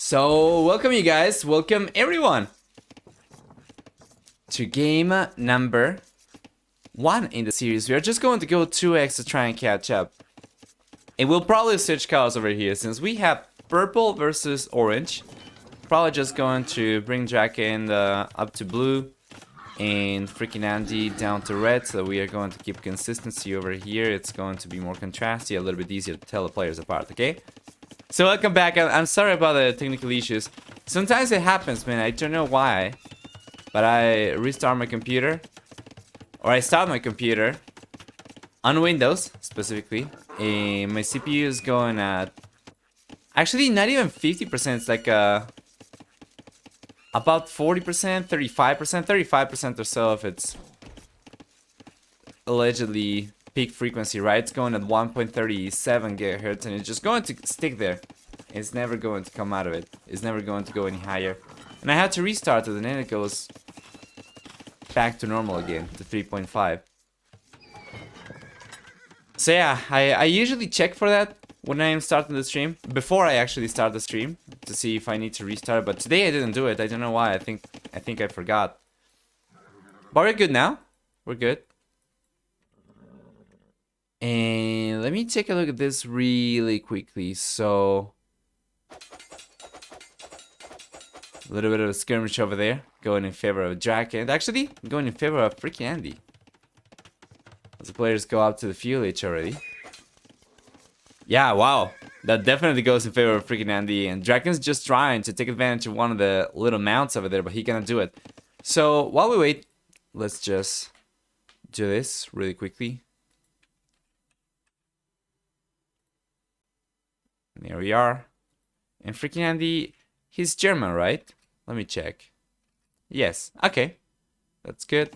So, welcome you guys, welcome everyone to game number 1 in the series. We are just going to go 2x to try and catch up. And we'll probably switch colors over here since we have purple versus orange. Probably just going to bring DracKeN up to blue and FreakinAndy down to red, so we are going to keep consistency over here. It's going to be more contrasty, a little bit easier to tell the players apart, okay? So welcome back. I'm sorry about the technical issues. Sometimes it happens, man. I don't know why. But I restart my computer. Or I start my computer. On Windows, specifically. And my CPU is going at... Actually, not even 50%. It's like about 40%, 35%. 35% or so if it's allegedly... peak frequency, right? It's going at 1.37 gigahertz and it's just going to stick there. It's never going to come out of it. It's never going to go any higher. And I had to restart it and then it goes back to normal again, to 3.5. So yeah, I usually check for that when I am starting the stream, before I actually start the stream, to see if I need to restart, but today I didn't do it. I don't know why. I think I forgot. But we're good now. We're good. And let me take a look at this really quickly. So, a little bit of a skirmish over there, going in favor of DracKeN. Actually, going in favor of FreakinAndy. As the players go up to the fuel H already. Yeah, wow. That definitely goes in favor of FreakinAndy. And DracKeN's just trying to take advantage of one of the little mounts over there, but he cannot do it. So, while we wait, let's just do this really quickly. There we are. And FreakinAndy, he's German, right? Let me check. Yes, okay. That's good.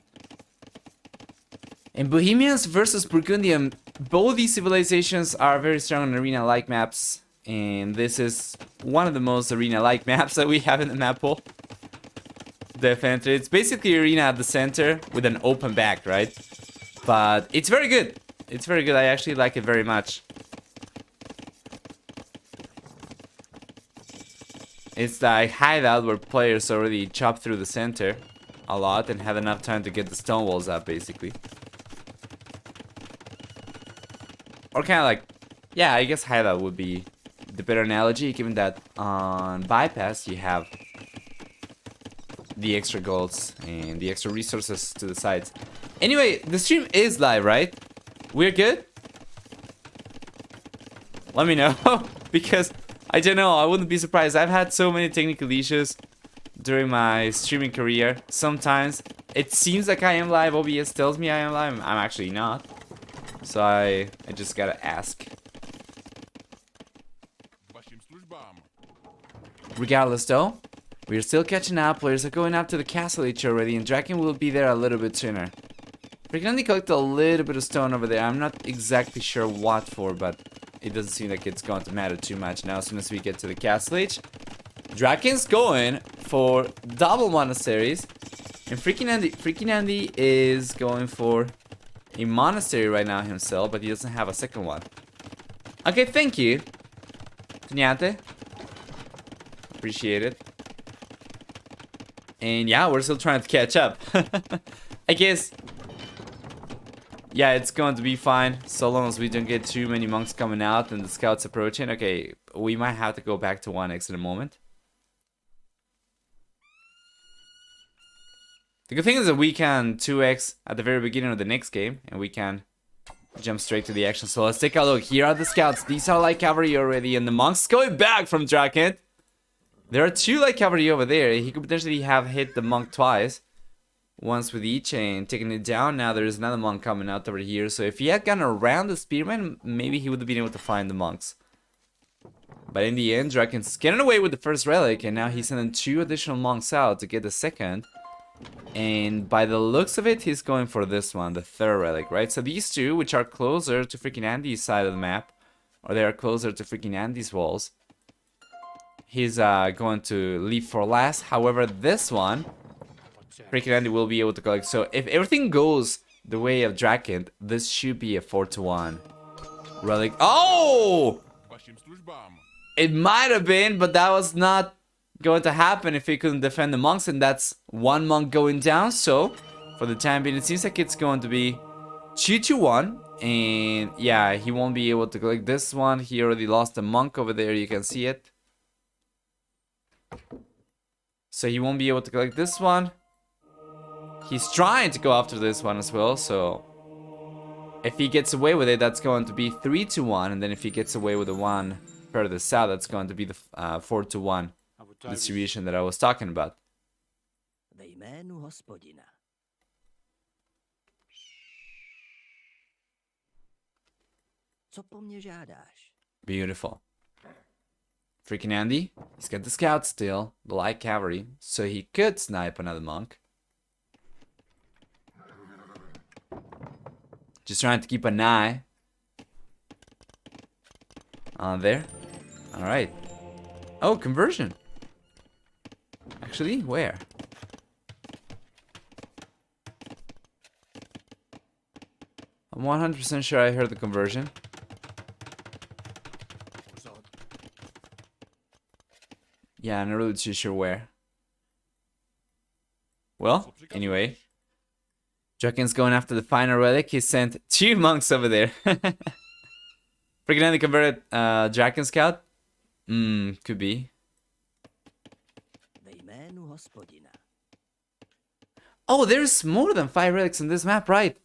And Bohemians versus Burgundian. Both these civilizations are very strong on arena-like maps. And this is one of the most arena-like maps that we have in the map pool. Definitely. It's basically arena at the center with an open back, right? But it's very good. It's very good. I actually like it very much. It's like hideout where players already chop through the center a lot and have enough time to get the stone walls up, basically. Or kind of like, yeah, I guess hideout would be the better analogy, given that on bypass you have the extra golds and the extra resources to the sides. Anyway, the stream is live, right? We're good? Let me know, because... I don't know, I wouldn't be surprised. I've had so many technical issues during my streaming career. Sometimes it seems like I am live, OBS tells me I am live. I'm actually not. So I just gotta ask. Regardless though, we're still catching up. Players are going up to the castle H already and DracKeN will be there a little bit sooner. FreakinAndy collected a little bit of stone over there. I'm not exactly sure what for, but... it doesn't seem like it's going to matter too much now as soon as we get to the castle age. DracKeN's going for double monasteries. And FreakinAndy is going for a monastery right now himself, but he doesn't have a second one. Okay, thank you. Teniente. Appreciate it. And yeah, we're still trying to catch up. I guess... yeah, it's going to be fine, so long as we don't get too many monks coming out and the scouts approaching. Okay, we might have to go back to 1x in a moment. The good thing is that we can 2x at the very beginning of the next game, and we can jump straight to the action. So let's take a look. Here are the scouts. These are light cavalry already, and the monks going back from DracKeN. There are 2 light cavalry over there. He could potentially have hit the monk twice. Once with each and taking it down. Now there's another monk coming out over here. So if he had gone around the spearman, maybe he would have been able to find the monks. But in the end, DracKeN's getting away with the first relic. And now he's sending 2 additional monks out to get the second. And by the looks of it, he's going for this one, the third relic, right? So these 2, which are closer to FreakinAndy's side of the map, or they are closer to FreakinAndy's walls, he's going to leave for last. However, this one... FreakinAndy will be able to collect. So if everything goes the way of DracKeN, this should be a 4-to-1 relic. Oh! It might have been, but that was not going to happen if he couldn't defend the monks, and that's one monk going down. So for the time being, it seems like it's going to be 2-1, and yeah, he won't be able to collect this one. He already lost a monk over there, you can see it. So he won't be able to collect this one. He's trying to go after this one as well, so if he gets away with it, that's going to be 3-1, and then if he gets away with the one further south, that's going to be the 4-1 distribution that I was talking about. Beautiful. FreakinAndy, he's got the scout still, the light cavalry, so he could snipe another monk. Just trying to keep an eye on there. Alright. Oh, conversion. Actually, where? I'm 100% sure I heard the conversion. Yeah, I'm not really too sure where. Well, anyway. DracKen's going after the final relic. He sent 2 monks over there. FreakinAndy converted DracKen scout? Could be. Oh, there's more than 5 relics on this map, right?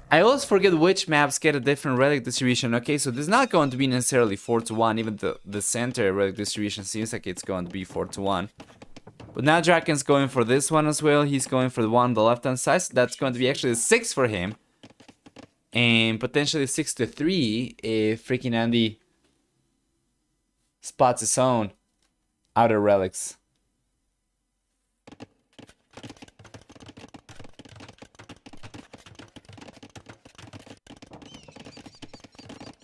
I always forget which maps get a different relic distribution. Okay, so there's not going to be necessarily 4-1. Even the center relic distribution seems like it's going to be 4-1. But now DracKen's going for this one as well. He's going for the one on the left-hand side. So that's going to be actually 6 for him. And potentially 6-3 if FreakinAndy spots his own outer relics.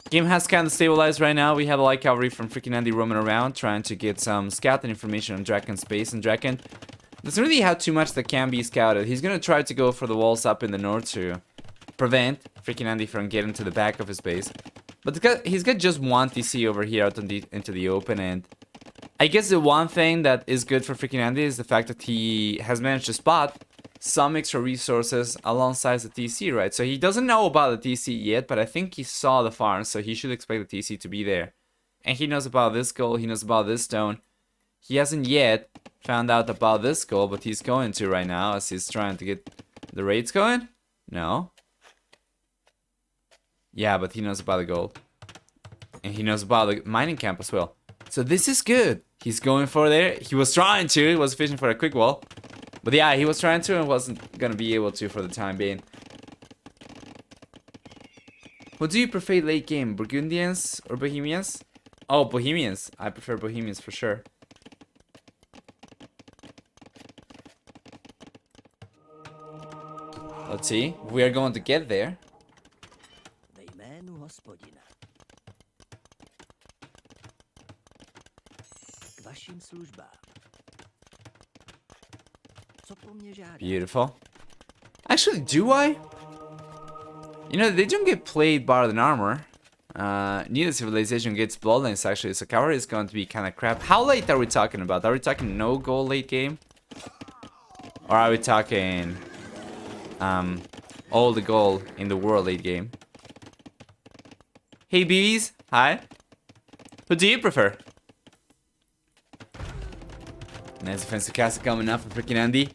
Game has kind of stabilized right now. We have a light cavalry from FreakinAndy roaming around, trying to get some scouting information on DracKen's base. And DracKen doesn't really have too much that can be scouted. He's going to try to go for the walls up in the north to prevent FreakinAndy from getting to the back of his base. But he's got just one TC over here out into the open. And I guess the one thing that is good for FreakinAndy is the fact that he has managed to spot some extra resources alongside the TC, right? So he doesn't know about the TC yet, but I think he saw the farm, so he should expect the TC to be there. And he knows about this gold, he knows about this stone. He hasn't yet found out about this gold, but he's going to right now as he's trying to get the raids going. No. Yeah, but he knows about the gold. And he knows about the mining camp as well. So this is good. He's going for there. He was trying to. He was fishing for a quick wall. But yeah, he was trying to and wasn't gonna be able to for the time being. What do you prefer late game? Burgundians or Bohemians? Oh, Bohemians. I prefer Bohemians for sure. Let's see. We are going to get there. Beautiful. Actually, do I? You know, they don't get played better than armor. Neither civilization gets bloodlines actually, so cavalry is going to be kind of crap. How late are we talking about? Are we talking no goal late game? Or are we talking all the goal in the world late game? Hey BBs, hi. Who do you prefer? Nice defensive castle coming up from FreakinAndy.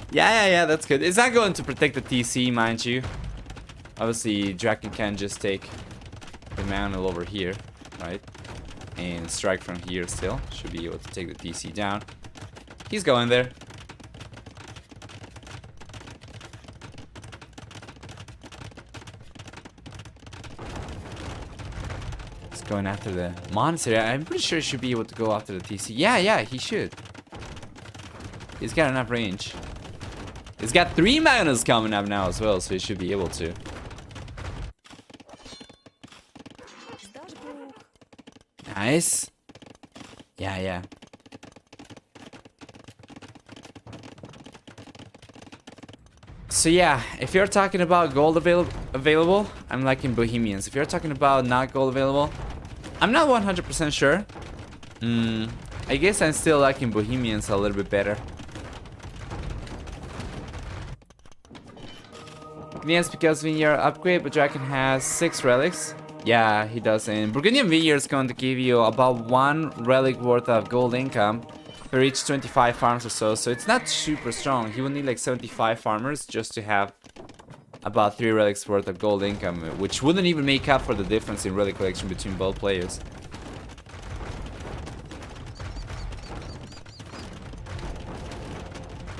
Yeah, that's good. It's not going to protect the TC, mind you. Obviously, DracKeN can just take the mantle over here, right? And strike from here still. Should be able to take the TC down. He's going there. He's going after the monastery. I'm pretty sure he should be able to go after the TC. Yeah, he should. He's got enough range. He's got 3 manas coming up now as well, so he should be able to. Nice. Yeah. So yeah, if you're talking about gold available, I'm liking Bohemians. If you're talking about not gold available, I'm not 100% sure. I guess I'm still liking Bohemians a little bit better. Yes, because Vineyard upgrade, but DracKeN has 6 relics. Yeah, he does. And Burgundian Vineyard is going to give you about 1 relic worth of gold income for each 25 farms or so. So it's not super strong. He will need like 75 farmers just to have about 3 relics worth of gold income, which wouldn't even make up for the difference in relic collection between both players.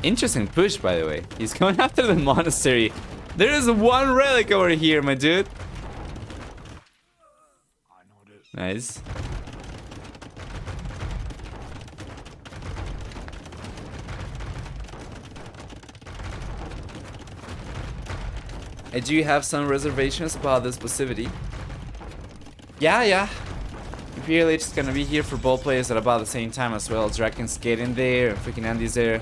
Interesting push, by the way. He's going after the monastery. There is 1 relic over here, my dude. Nice. I do have some reservations about this passivity. Yeah. Imperial Age is gonna be here for both players at about the same time as well. DracKen's getting there, FreakinAndy's there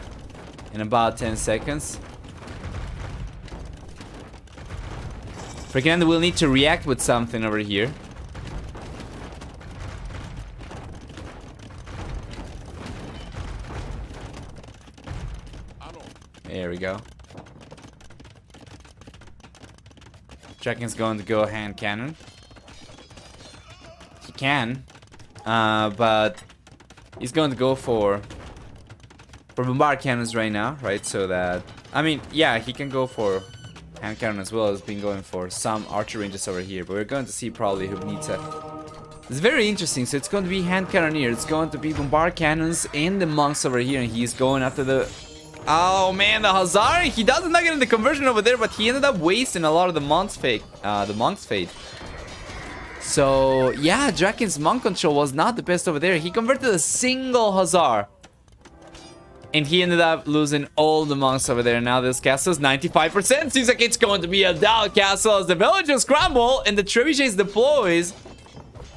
in about 10 seconds. FreakinAndy will need to react with something over here. There we go. DracKen's going to go hand cannon. He can, but he's going to go for bombard cannons right now, right? So that, I mean, yeah, he can go for hand cannon as well as been going for some archer ranges over here, but we're going to see probably who needs it. It's very interesting. So it's going to be hand cannoneer, it's going to be bombard cannons and the monks over here, and he's going after the, oh man, the Hussar. He doesn't not get the conversion over there, but he ended up wasting a lot of the monk's fate. So yeah, DracKen's monk control was not the best over there. He converted a single Hussar, and he ended up losing all the monks over there. Now this castle is 95%. Seems like it's going to be a down castle as the villagers scramble and the trebuchet deploys.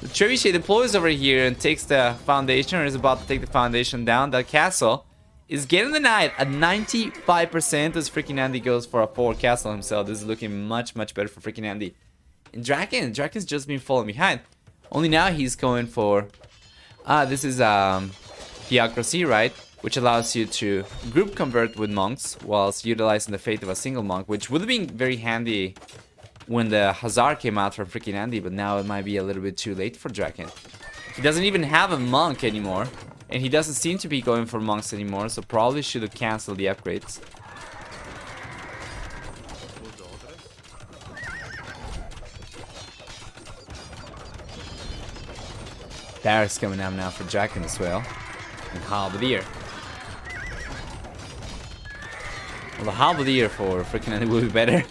The trebuchet deploys over here and takes the foundation, or is about to take the foundation down. That castle is getting denied at 95% as FreakinAndy goes for a 4 castle himself. This is looking much better for FreakinAndy. And DracKen's just been falling behind. Only now he's going for, this is theocracy, right? Which allows you to group convert with monks whilst utilizing the fate of a single monk, which would have been very handy when the Hussar came out from FreakinAndy, but now it might be a little bit too late for DracKeN. He doesn't even have a monk anymore, and he doesn't seem to be going for monks anymore, so probably should have canceled the upgrades. Barracks coming up now for DracKeN as well. And Halberdier. Well, the Halberdier for FreakinAndy will be better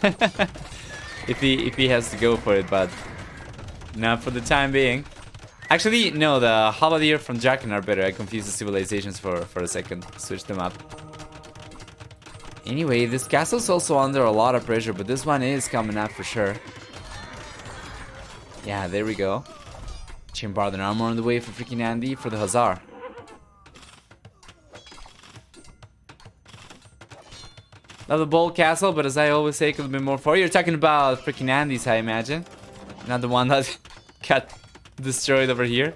if he has to go for it, but not for the time being. Actually, no, the Halberdier from DracKeN are better. I confused the civilizations for a second. Switch them up. Anyway, this castle's also under a lot of pressure, but this one is coming up for sure. Yeah, there we go. Chimbarden armor on the way for FreakinAndy for the Hussar. Love the bold castle, but as I always say, could have been more for you. You're talking about FreakinAndy's, I imagine. Not the one that got destroyed over here.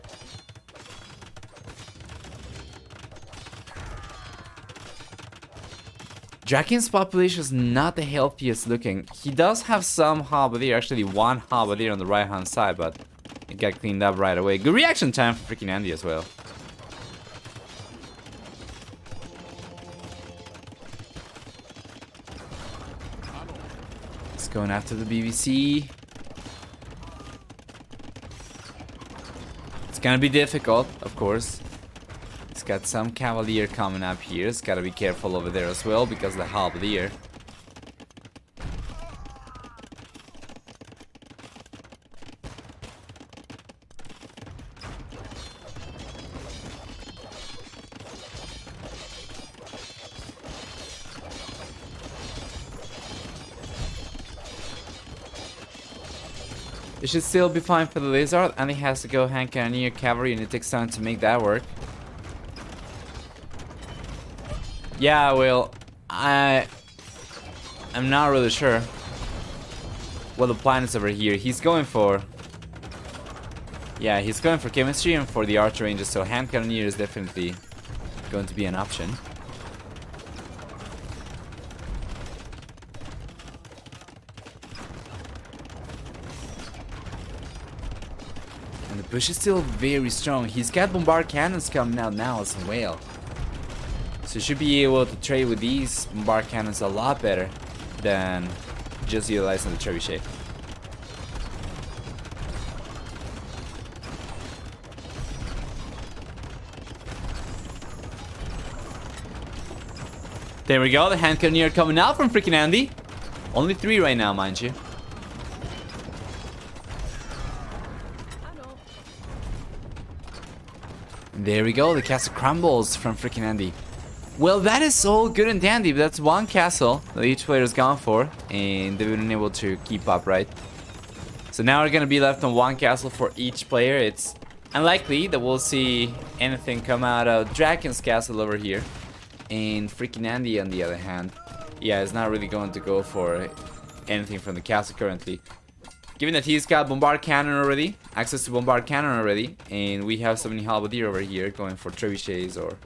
DracKen's population is not the healthiest looking. He does have some Halberdier, actually 1 Halberdier on the right hand side, but it got cleaned up right away. Good reaction time for FreakinAndy as well. It's going after the BBC. It's gonna be difficult, of course. It's got some Cavalier coming up here. It's gotta be careful over there as well because of the Halberdier. It should still be fine for the Lizard, and he has to go hand cannoneer cavalry, and it takes time to make that work. Yeah, well, I'm not really sure what the plan is over here. He's going for Yeah, he's going for chemistry and for the archer ranges, so hand cannoneer is definitely going to be an option. And the push is still very strong. He's got bombard cannons coming out now as well. So should be able to trade with these bombard cannons a lot better than just utilizing the trebuchet. There we go, the hand cannoneer coming out from FreakinAndy. Only 3 right now, mind you. There we go, the castle crumbles from FreakinAndy. Well, that is all good and dandy, but that's one castle that each player has gone for, and they've been able to keep up, right? So now we're gonna be left on one castle for each player. It's unlikely that we'll see anything come out of DracKeN's castle over here. And FreakinAndy, on the other hand, yeah, is not really going to go for anything from the castle currently. Given that he's got bombard cannon already, access to bombard cannon already, and we have so many halberdier over here going for trebuchets or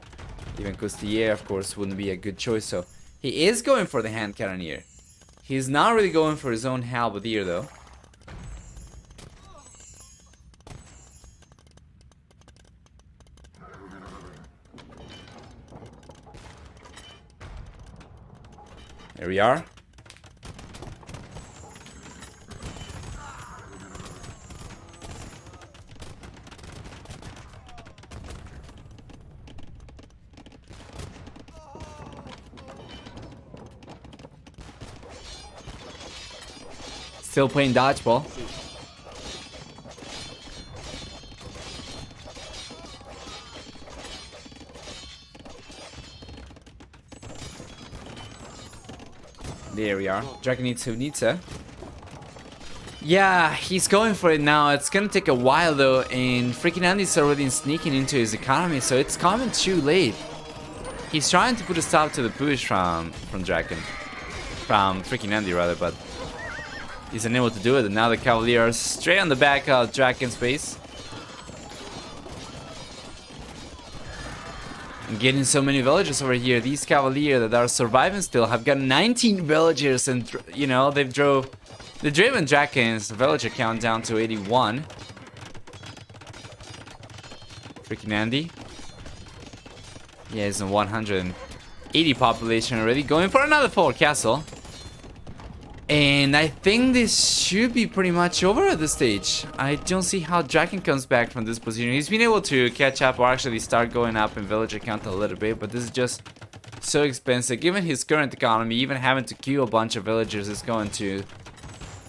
even Costier, of course, wouldn't be a good choice. So he is going for the hand cannoneer. He's not really going for his own halberdier though. There we are. Still playing dodgeball. There we are. DracKeN needs who needs it. Yeah, he's going for it now. It's gonna take a while though, and FreakinAndy's already sneaking into his economy, so it's coming too late. He's trying to put a stop to the push from DracKeN. From FreakinAndy rather, but he's unable to do it, and now the Cavalier are straight on the back of DracKeN's base. And getting so many villagers over here. These Cavalier that are surviving still have got 19 villagers, and you know, they've driven DracKeN's villager count down to 81. FreakinAndy. Yeah, he's in 180 population already, going for another 4 castle. And I think this should be pretty much over at this stage. I don't see how DracKeN comes back from this position. He's been able to catch up or actually start going up in villager count a little bit, but this is just so expensive. Given his current economy, even having to queue a bunch of villagers is going to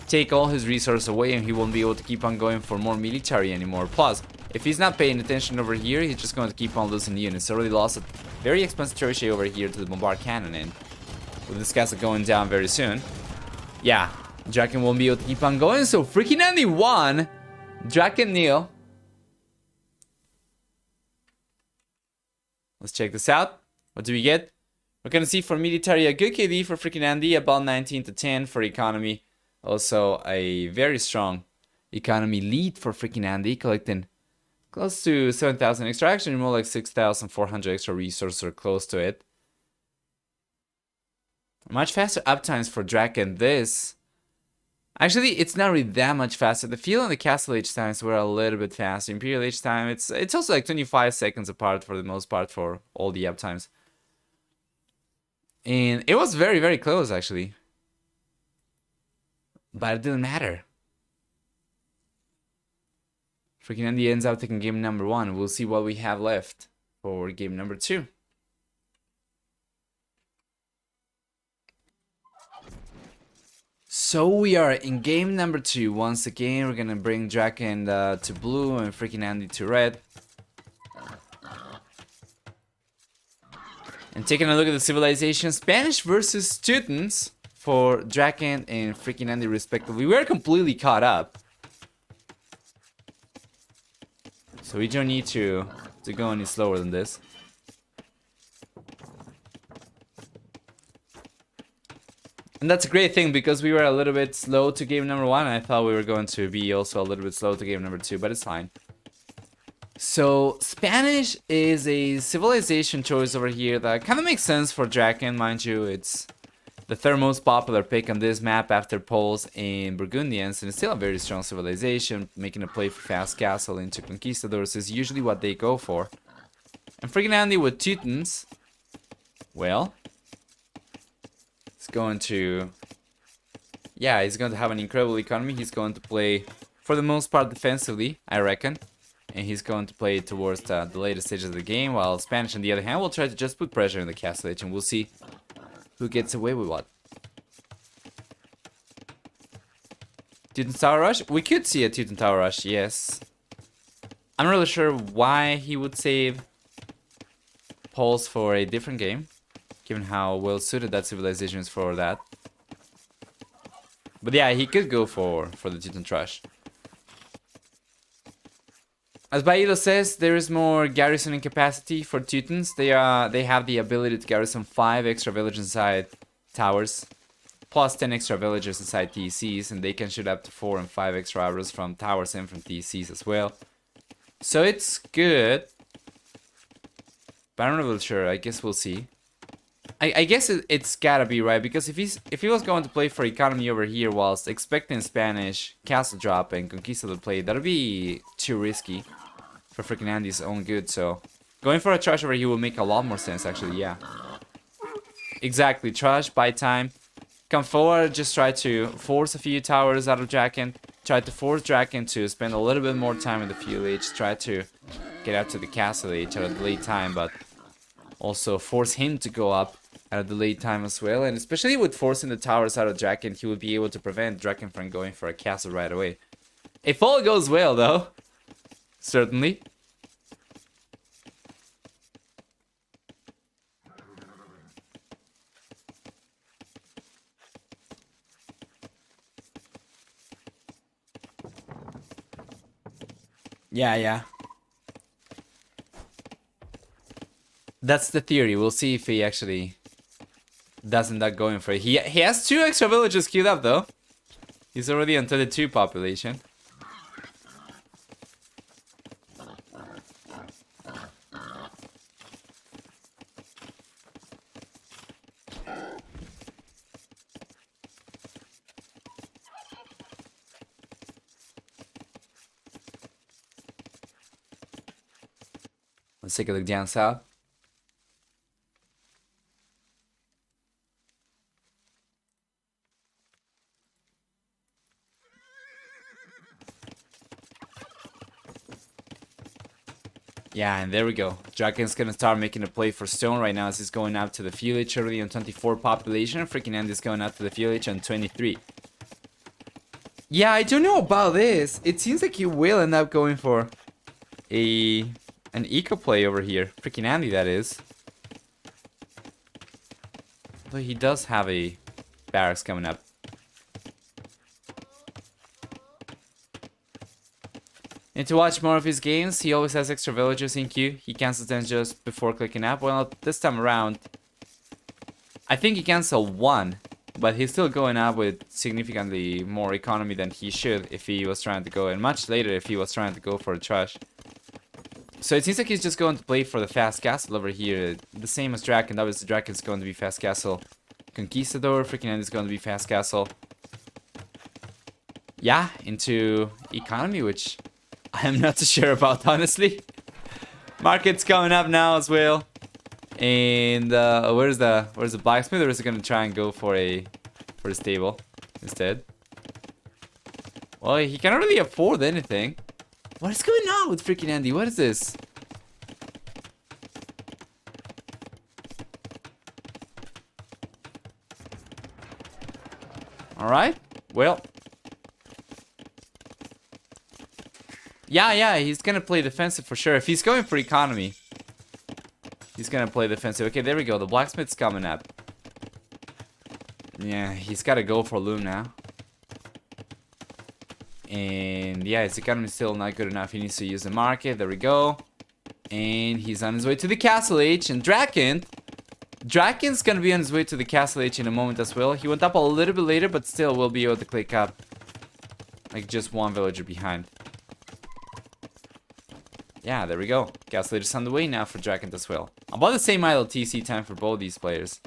take all his resources away, and he won't be able to keep on going for more military anymore. Plus, if he's not paying attention over here, he's just going to keep on losing units. Already lost a very expensive trebuchet over here to the bombard cannon, and with this castle going down very soon, yeah, DracKeN won't be able to keep on going. So FreakinAndy won, DracKeN nil. Let's check this out. What do we get? We're gonna see for military a good KD for FreakinAndy, about 19 to 10 for economy. Also a very strong economy lead for FreakinAndy, collecting close to 7,000 extra, actually more like 6,400 extra resources or close to it. Much faster uptimes for DracKeN. This actually, it's not really that much faster. The field and the castle age times were a little bit faster. Imperial age time, it's also like 25 seconds apart for the most part for all the uptimes. And it was very, very close actually. But it didn't matter. FreakinAndy ends up taking game number 1. We'll see what we have left for game number 2. So we are in game number 2. Once again, we're gonna bring DracKeN to blue and FreakinAndy to red. And taking a look at the civilization, Spanish versus students for DracKeN and FreakinAndy respectively. We're completely caught up, so we don't need to go any slower than this. And that's a great thing, because we were a little bit slow to game number 1. I thought we were going to be also a little bit slow to game number 2, but it's fine. So Spanish is a civilization choice over here that kind of makes sense for DracKeN, mind you. It's the third most popular pick on this map after Poles and Burgundians, and it's still a very strong civilization. Making a play for fast castle into conquistadors is usually what they go for. And FreakinAndy with Teutons, well, it's going to, yeah, he's going to have an incredible economy. He's going to play, for the most part, defensively, I reckon. And he's going to play towards the later stages of the game, while Spanish, on the other hand, will try to just put pressure in the castle age, and we'll see who gets away with what. Teuton Tower Rush? We could see a Teuton Tower Rush, yes. I'm not really sure why he would save Poles for a different game, given how well suited that civilization is for that. But yeah, he could go for the Teuton Trash. As Bailo says, there is more garrisoning capacity for Teutons. They have the ability to garrison 5 extra villagers inside towers, plus 10 extra villagers inside TCs, and they can shoot up to 4 and 5 extra arrows from towers and from TCs as well. So it's good, but I'm not really sure. I guess we'll see. I guess it's gotta be right, because if he was going to play for economy over here whilst expecting Spanish castle drop and conquistador play, that would be too risky for FreakinAndy's own good. So going for a trash over here will make a lot more sense, actually. Yeah, exactly. Trash, buy time, come forward, just try to force a few towers out of DracKeN, try to force DracKeN to spend a little bit more time in the field age, try to get up to the castle age at a delayed time, but also force him to go up at a delayed time as well. And especially with forcing the towers out of DracKeN, he would be able to prevent DracKeN from going for a castle right away. If all goes well, though, certainly. Yeah. That's the theory. We'll see if he actually doesn't that going for it. He has 2 extra villages queued up, though. He's already on 32 population. Let's take a look down south. Yeah, and there we go. DracKen's gonna start making a play for stone right now as he's going up to the village already on 24 population. FreakinAndy's going up to the village on 23. Yeah, I don't know about this. It seems like he will end up going for an eco play over here. FreakinAndy, that is. Though he does have a barracks coming up. And to watch more of his games, he always has extra villagers in queue. He cancels them just before clicking up. Well, this time around, I think he canceled 1, but he's still going up with significantly more economy than he should if he was trying to go, and much later if he was trying to go for a trash. So it seems like he's just going to play for the fast castle over here, the same as DracKeN. Obviously, DracKen's going to be fast castle conquistador. FreakinAndy's going to be fast castle. Yeah, into economy, which I'm not too sure about, honestly. Market's coming up now as well. And where's the blacksmith? Or is he gonna try and go for a stable instead? Well, he cannot really afford anything. What is going on with FreakinAndy? What is this? Alright, well. Yeah, he's gonna play defensive for sure. If he's going for economy, he's gonna play defensive. Okay, there we go. The blacksmith's coming up. Yeah, he's gotta go for loom now. And yeah, his economy's still not good enough. He needs to use the market. There we go. And he's on his way to the castle age. And DracKen's gonna be on his way to the castle age in a moment as well. He went up a little bit later, but still will be able to click up. Like just 1 villager behind. yeah, there we go. Castle Leader's on the way now for DracKeN as well. About the same idle TC time for both these players.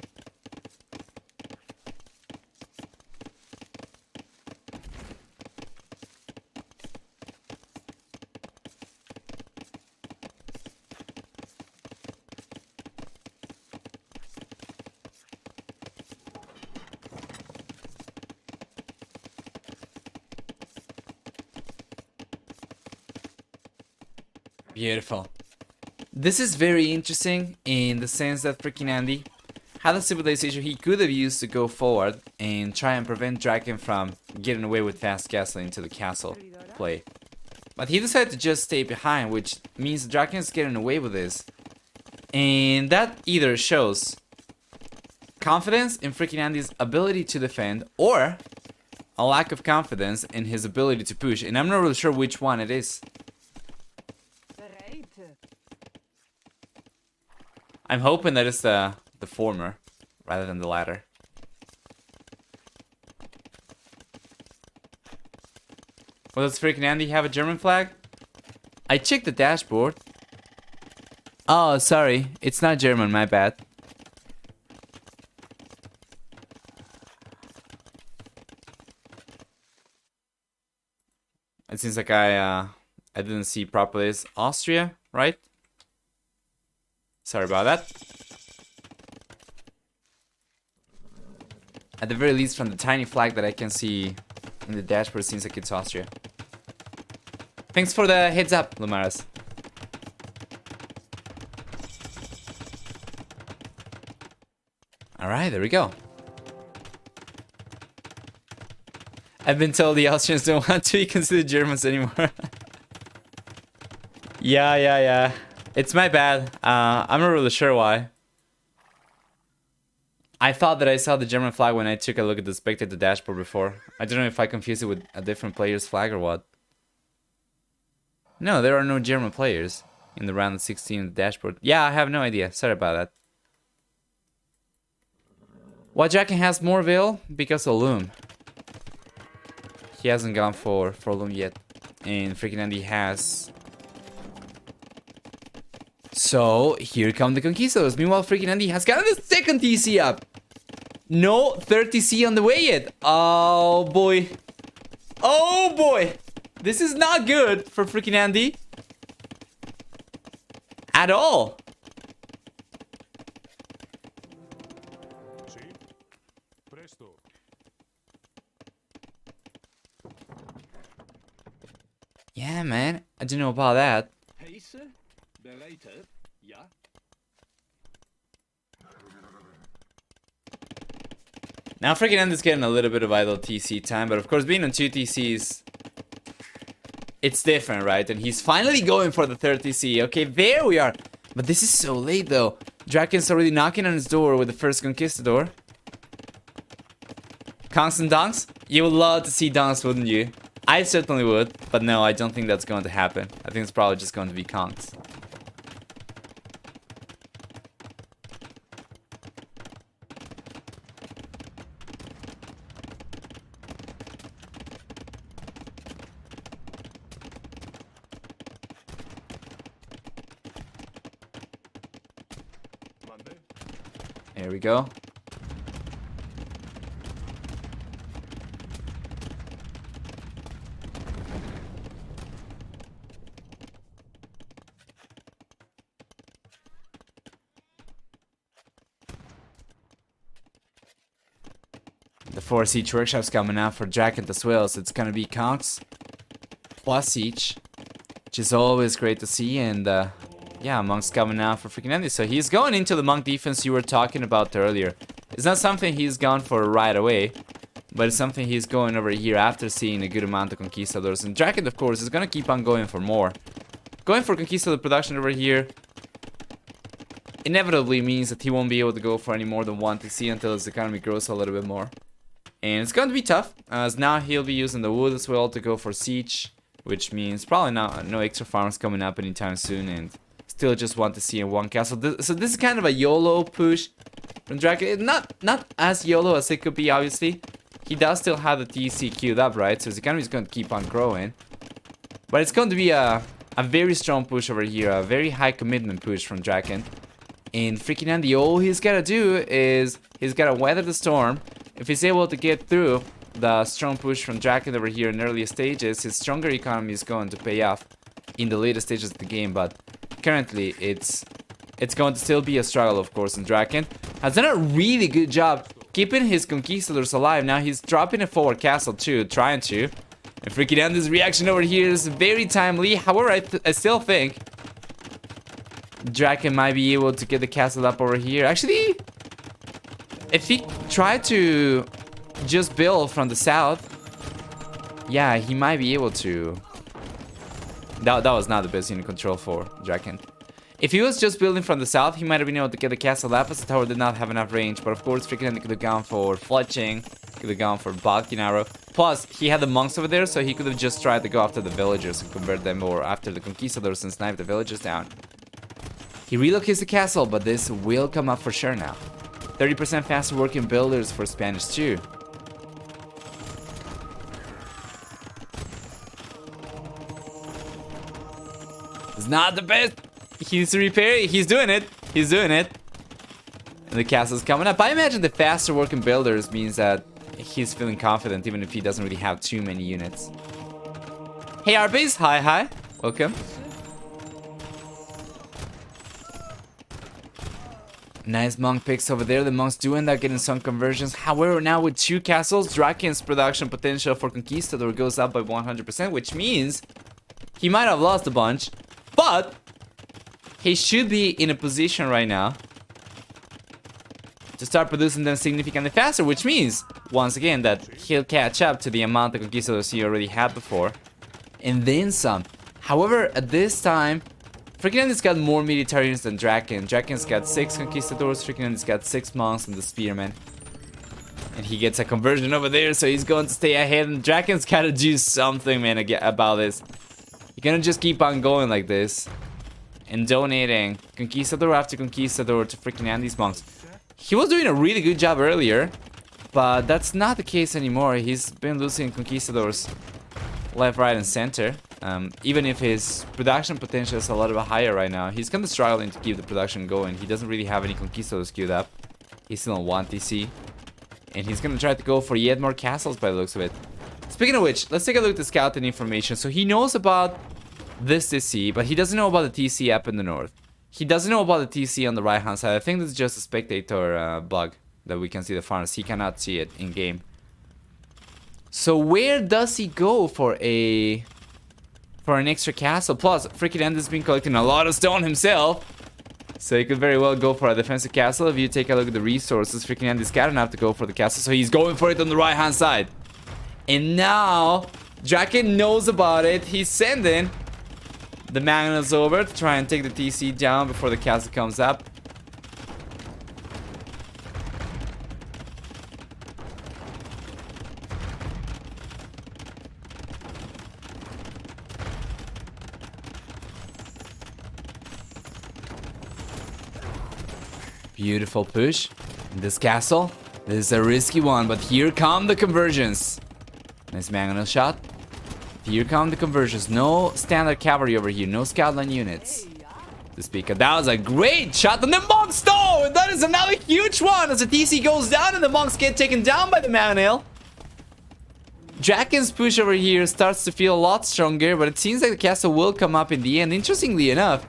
Beautiful. This is very interesting in the sense that FreakinAndy had a civilization he could have used to go forward and try and prevent DracKeN from getting away with fast castle into the castle play. But he decided to just stay behind, which means DracKeN is getting away with this. And that either shows confidence in FreakinAndy's ability to defend or a lack of confidence in his ability to push. And I'm not really sure which one it is. I'm hoping that it's the former rather than the latter. Well, does FreakinAndy have a German flag? I checked the dashboard. Oh, sorry. It's not German, my bad. It seems like I didn't see properly. It's Austria, right? Sorry about that. At the very least, from the tiny flag that I can see in the dashboard, it seems like it's Austria. Thanks for the heads up, Lumaras. Alright, there we go. I've been told the Austrians don't want to be considered Germans anymore. Yeah. It's my bad. I'm not really sure why. I thought that I saw the German flag when I took a look at the spectator dashboard before. I don't know if I confused it with a different player's flag or what. No, there are no German players in the round of 16 in the dashboard. Yeah, I have no idea. Sorry about that. Why DracKeN has more Veil? Because of Loom. He hasn't gone for Loom yet. And FreakinAndy has. So, here come the Conquistadors. Meanwhile, FreakinAndy has gotten the second TC up. No third TC on the way yet. Oh, boy. Oh, boy. This is not good for FreakinAndy. At all. Yeah, man. I don't know about that. Now FreakinAndy is getting a little bit of idle TC time, but of course being on 2 TCs, it's different, right? And he's finally going for the third TC. Okay, there we are. But this is so late though. DracKen's already knocking on his door with the first Conquistador. Kongs and Donks? You would love to see Donks, wouldn't you? I certainly would, but no, I don't think that's going to happen. I think it's probably just going to be Kongs. There we go. The 4 siege workshops coming out for DracKeN as well, so it's gonna be Kongs plus siege, which is always great to see. And yeah, Monk's coming out for FreakinAndy, so he's going into the Monk defense you were talking about earlier. It's not something he's gone for right away, but it's something he's going over here after seeing a good amount of Conquistadors. And DracKeN, of course, is gonna keep on going for more. Going for Conquistador production over here inevitably means that he won't be able to go for any more than 1 TC until his economy grows a little bit more. And it's going to be tough, as now he'll be using the wood as well to go for siege, which means probably no extra farms coming up anytime soon, and still just 1 TC in 1 castle. So this is kind of a YOLO push from DracKeN. Not as YOLO as it could be, obviously. He does still have the TC queued up, right? So his economy is going to keep on growing. But it's going to be a a very strong push over here, a very high commitment push from DracKeN. And FreakinAndy, all he's gotta do is he's gotta weather the storm. If he's able to get through the strong push from DracKeN over here in earlier stages, his stronger economy is going to pay off in the later stages of the game. But currently, it's going to still be a struggle, of course, and DracKeN has done a really good job keeping his conquistadors alive. Now he's dropping a forward castle too, trying to. And FreakinAndy's reaction over here is very timely. However, I still think DracKeN might be able to get the castle up over here. Actually, if he tried to just build from the south, yeah, he might be able to. That was not the best unit control for DracKeN. If he was just building from the south, he might have been able to get the castle up, as the tower did not have enough range. But of course, FreakinAndy could have gone for fletching, could have gone for bulking arrow. Plus, he had the monks over there, so he could have just tried to go after the villagers and convert them, or after the conquistadors and snipe the villagers down. He relocates the castle, but this will come up for sure now. 30% faster working builders for Spanish too. It's not the best. He needs to repair it. He's doing it. He's doing it. And the castle's coming up. I imagine the faster working builders means that he's feeling confident, even if he doesn't really have too many units. Hey, Arby's. Hi. Welcome. Nice monk picks over there. The monks do end up getting some conversions. However, now with 2 castles, DracKen's production potential for Conquistador goes up by 100%, which means he might have lost a bunch, but he should be in a position right now to start producing them significantly faster, which means, once again, that he'll catch up to the amount of Conquistadors he already had before, and then some. However, at this time, FreakinAndy's got more militarians than DracKeN. DracKen's got 6 Conquistadors, FreakinAndy's got 6 monks and the Spearmen. And he gets a conversion over there, so he's going to stay ahead, and DracKen's gotta do something, man, about this. You're gonna just keep on going like this and donating Conquistador after Conquistador to FreakinAndy's monks. He was doing a really good job earlier, but that's not the case anymore. He's been losing Conquistadors left, right, and center. Even if his production potential is a lot higher right now, he's kind of struggling to keep the production going. He doesn't really have any Conquistadors queued up. He's still on 1 TC. And he's gonna try to go for yet more castles by the looks of it. Speaking of which, let's take a look at the scouting information. So he knows about this TC, but he doesn't know about the TC up in the north. He doesn't know about the TC on the right hand side. I think this is just a spectator bug that we can see the farms. He cannot see it in game. So where does he go for an extra castle? Plus, FreakinAndy's been collecting a lot of stone himself, so he could very well go for a defensive castle. If you take a look at the resources, FreakinAndy's got enough to go for the castle, so he's going for it on the right hand side. And now DracKeN knows about it. He's sending the Magnus over to try and take the TC down before the castle comes up. Beautiful push in this castle. This is a risky one, but here come the conversions. Nice Magnus shot. Here come the conversions. No standard cavalry over here. No scout line units to speak of. That was a great shot on the monks though! And that is another huge one as the TC goes down and the monks get taken down by the Magnus. DracKen's push over here starts to feel a lot stronger, but it seems like the castle will come up in the end. Interestingly enough,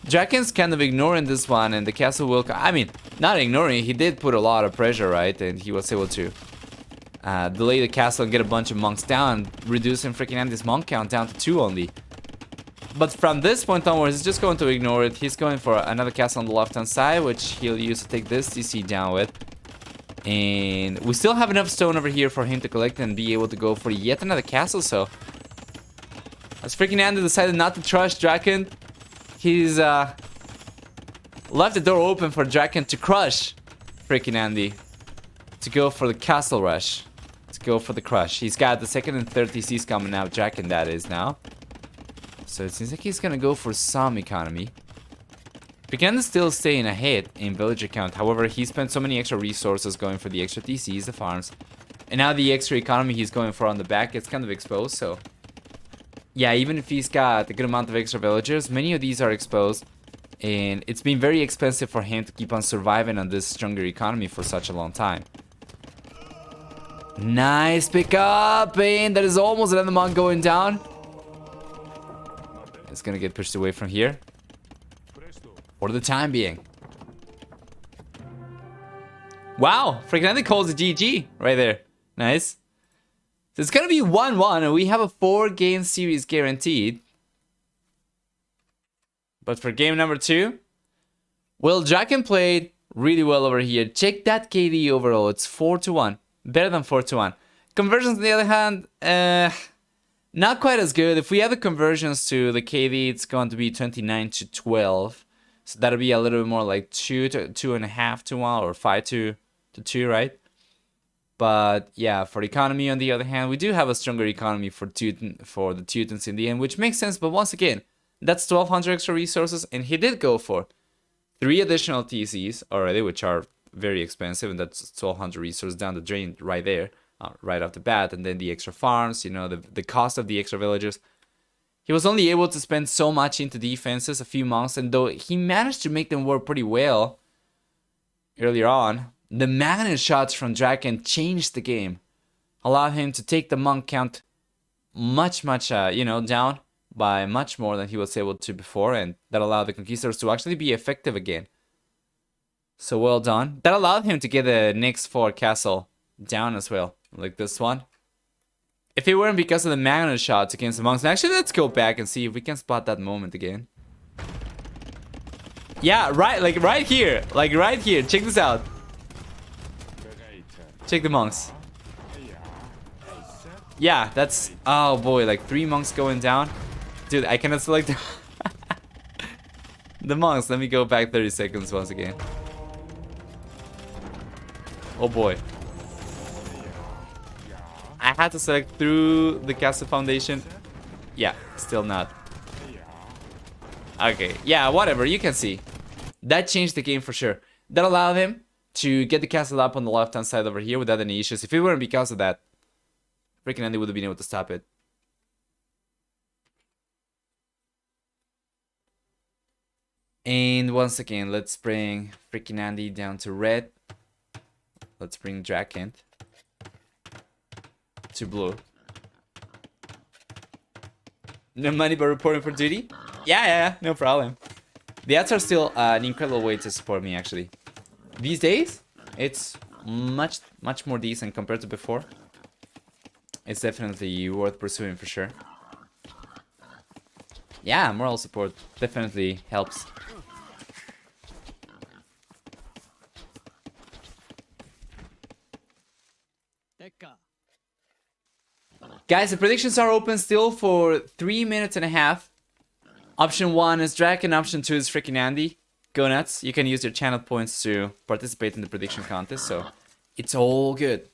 DracKen's kind of ignoring this one, and the castle will come. I mean, not ignoring, he did put a lot of pressure, right? And he was able to delay the castle and get a bunch of monks down, reducing FreakinAndy's monk count down to 2 only. But from this point onwards, he's just going to ignore it. He's going for another castle on the left-hand side, which he'll use to take this TC down with. And we still have enough stone over here for him to collect and be able to go for yet another castle, so as FreakinAndy decided not to trust DracKeN, he's left the door open for DracKeN to crush FreakinAndy, to go for the castle rush, to go for the crush. He's got the 2nd and 3rd TCs coming out, DracKeN that is now. So it seems like he's gonna go for some economy. FreakinAndy still staying ahead in villager count. However, he spent so many extra resources going for the extra TCs, the farms. And now the extra economy he's going for on the back gets kind of exposed, so yeah, even if he's got a good amount of extra villagers, many of these are exposed. And it's been very expensive for him to keep on surviving on this stronger economy for such a long time. Nice pickup, and that is almost another monk going down. It's gonna get pushed away from here. For the time being. Wow, FreakinAndy calls a GG right there. Nice. So it's gonna be 1-1, and we have a 4-game series guaranteed. But for game number 2, well, DracKeN played really well over here. Check that KD overall. It's 4-1. Better than 4-1. Conversions, on the other hand, not quite as good. If we add the conversions to the KD, it's going to be 29-12. So that'll be a little bit more like 2.5 to 1 or 5-2, right? But yeah, for economy, on the other hand, we do have a stronger economy for the Teutons in the end, which makes sense. But once again, that's 1,200 extra resources, and he did go for 3 additional TCs already, which are very expensive, and that's 1,200 resources down the drain right there, right off the bat, and then the extra farms, you know, the cost of the extra villagers. He was only able to spend so much into defenses, a few months, and though he managed to make them work pretty well earlier on, the magnet shots from DracKeN changed the game, allowed him to take the monk count much, you know, down by much more than he was able to before, and that allowed the Conquistadors to actually be effective again. So well done. That allowed him to get the next 4 castle down as well, like this one. If it weren't because of the magnet shots against the monks, and actually let's go back and see if we can spot that moment again. Yeah, right, like right here, check this out. Check the monks. Yeah, that's, oh boy, like 3 monks going down. Dude, I cannot select the monks. Let me go back 30 seconds once again. Oh boy. I had to select through the castle foundation. Yeah, still not. Okay, yeah, whatever, you can see. That changed the game for sure. That allowed him to get the castle up on the left-hand side over here without any issues. If it weren't because of that, FreakinAndy would have been able to stop it. And once again, let's bring FreakinAndy down to red. Let's bring DracKeN to blue. No money but reporting for duty? Yeah, no problem. The ads are still an incredible way to support me, actually. These days, it's much more decent compared to before. It's definitely worth pursuing for sure. Yeah, moral support definitely helps. Guys, the predictions are open still for 3 minutes and a half. Option 1 is DracKeN, option 2 is FreakinAndy. Go nuts. You can use your channel points to participate in the prediction contest, so it's all good.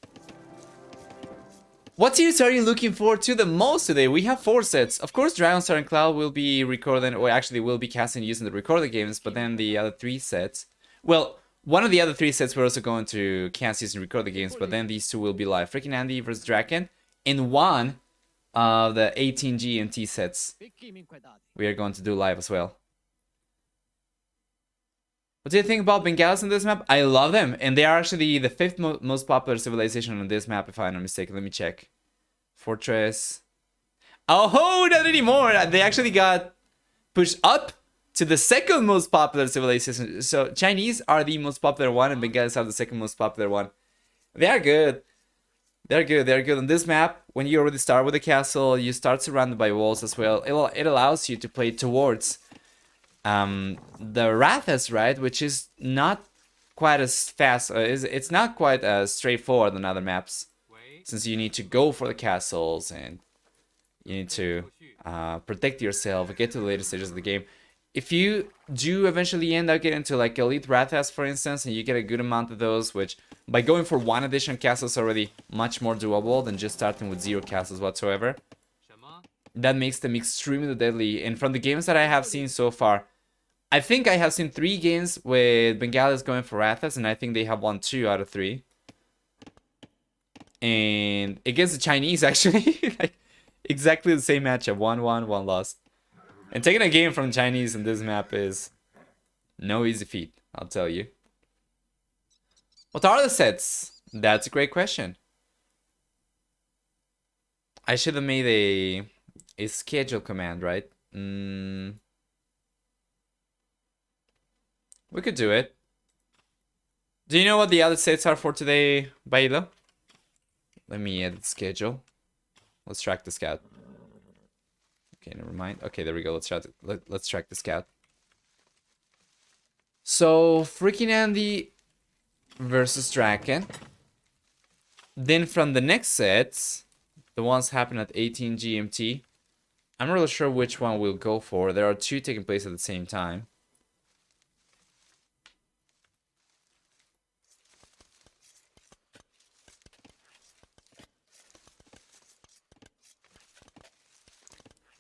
What series are you looking forward to the most today? We have 4 sets. Of course, Dragonstar and Qual will be recording, or actually will be casting using the recorded games, but then the other 3 sets... Well, one of the other 3 sets we're also going to cast using recorded games, but then these 2 will be live. FreakinAndy versus DracKeN. In one of the 18 GMT sets, we are going to do live as well. What do you think about Bengalis on this map? I love them, and they are actually the 5th most popular civilization on this map, if I'm not mistaken. Let me check. Fortress. Oh, not anymore! They actually got pushed up to the 2nd most popular civilization. So Chinese are the most popular one, and Bengalis are the 2nd most popular one. They are good. They're good. On this map, when you already start with a castle, you start surrounded by walls as well. It allows you to play towards the Rathas, right? Which is not quite as fast. It's not quite as straightforward on other maps. Since you need to go for the castles and you need to protect yourself, get to the later stages of the game. If you do eventually end up getting to like Elite Rathas, for instance, and you get a good amount of those, which by going for 1 additional castle is already much more doable than just starting with 0 castles whatsoever. That makes them extremely deadly. And from the games that I have seen so far, I think I have seen 3 games with Bengalis going for Rathas, and I think they have won 2 out of 3. And against the Chinese, actually, like, Exactly the same matchup. 1-1, 1 loss. And taking a game from Chinese in this map is no easy feat, I'll tell you. What are the sets? That's a great question. I should have made a schedule command, right? We could do it. Do you know what the other sets are for today, Bailo? Let me edit the schedule. Let's track the scout. Okay, never mind. Okay, there we go. Let's track the scout. So, FreakinAndy versus DracKeN. Then from the next sets, the ones happen at 18 GMT. I'm not really sure which one we'll go for. There are two taking place at the same time.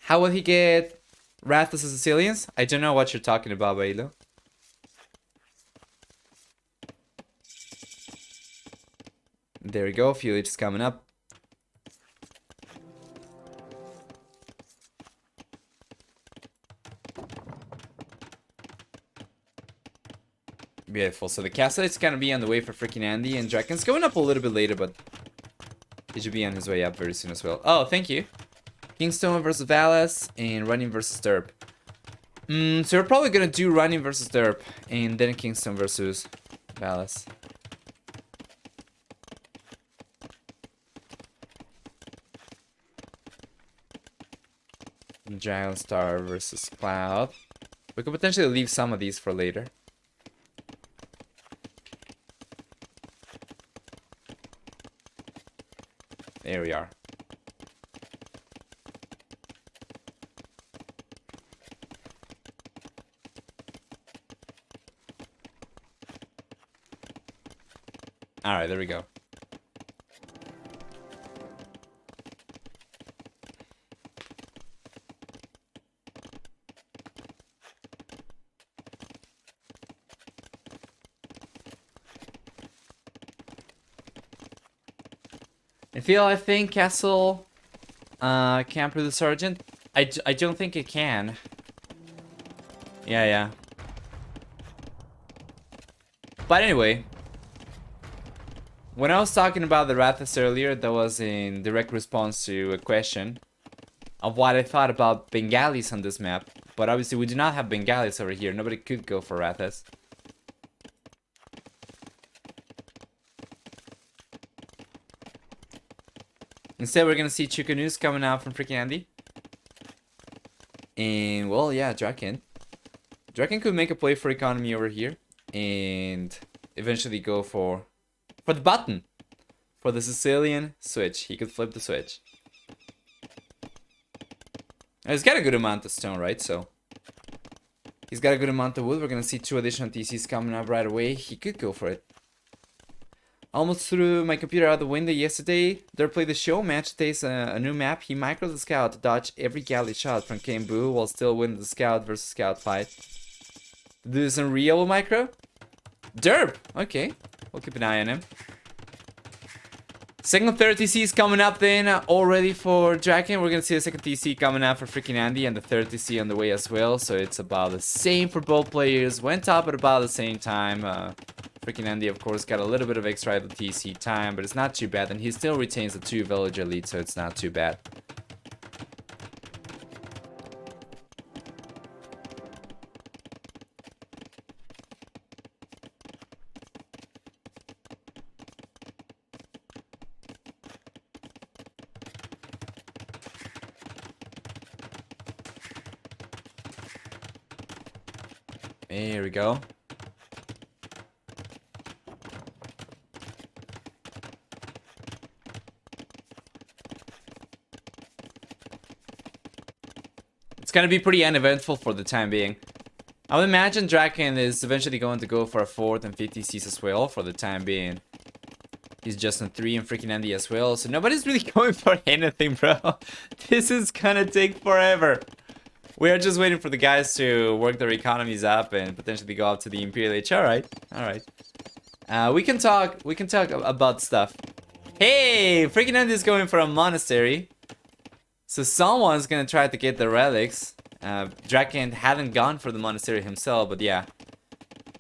How will he get Wrath as a Sicilians? I don't know what you're talking about, Bailo. There we go, Felix is coming up. Beautiful. So the castle is gonna be on the way for FreakinAndy, and DracKen's going up a little bit later, but he should be on his way up very soon as well. Oh, thank you. Kingstone versus Valas and running versus Derp. So we're probably gonna do running versus Derp and then Kingstone versus Valas. Dragon Star versus Cloud. We could potentially leave some of these for later. There we are. Alright, there we go. I think Castle can prove the Sergeant. I don't think it can. Yeah. But anyway, when I was talking about the Rathas earlier, that was in direct response to a question of what I thought about Bengalis on this map. But obviously we do not have Bengalis over here. Nobody could go for Rathas. Instead, we're gonna see Chukanus coming out from FreakinAndy. And, well, yeah, DracKeN. DracKeN could make a play for economy over here. And eventually go for the button. For the Sicilian switch. He could flip the switch. And he's got a good amount of stone, right? So, he's got a good amount of wood. We're gonna see 2 additional TCs coming up right away. He could go for it. Almost threw my computer out the window yesterday. There played the show. Match today's a new map. He micros the scout to dodge every galley shot from Kambu while still winning the scout versus scout fight. Do some real micro? Derp! Okay. We'll keep an eye on him. Second 3rd TC is coming up then already for DracKeN. We're gonna see a second TC coming out for FreakinAndy and the 3rd TC on the way as well. So it's about the same for both players. Went up at about the same time. FreakinAndy, of course, got a little bit of extra TC time, but it's not too bad. And he still retains the 2 villager lead, so it's not too bad. There we go. It's gonna be pretty uneventful for the time being. I would imagine DracKeN is eventually going to go for a 4th and 5th TCs as well for the time being. He's just on 3 and FreakinAndy as well, so nobody's really going for anything, bro. This is gonna take forever. We are just waiting for the guys to work their economies up and potentially go up to the Imperial Age. Alright. We can talk about stuff. Hey! FreakinAndy is going for a monastery. So someone's gonna try to get the relics. DracKeN hadn't gone for the monastery himself, but yeah.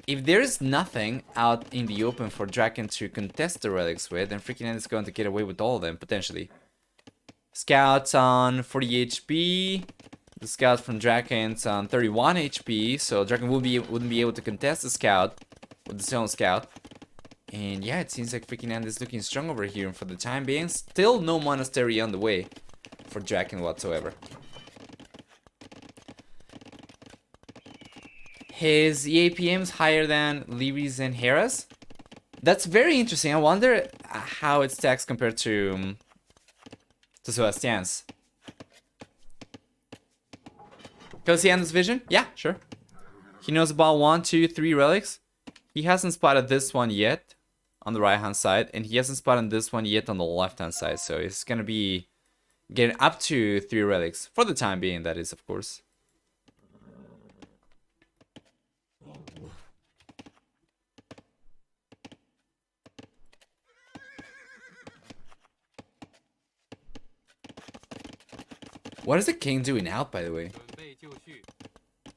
If there's nothing out in the open for DracKeN to contest the relics with, then FreakinAndy is going to get away with all of them, potentially. Scouts on 40 HP. The scout from DracKen's on 31 HP, so DracKeN wouldn't be able to contest the scout with his own scout. And yeah, it seems like FreakinAndy is looking strong over here, and for the time being, still no monastery on the way for DracKeN whatsoever. His EAPM is higher than Levy's and Hera's. That's very interesting. I wonder how it stacks compared to Sebastian's. Go see Andy's vision? Yeah, sure. He knows about 1, 2, 3 relics. He hasn't spotted this one yet on the right hand side, and he hasn't spotted this one yet on the left hand side. So it's gonna be getting up to 3 relics for the time being, that is, of course. What is the king doing out, by the way?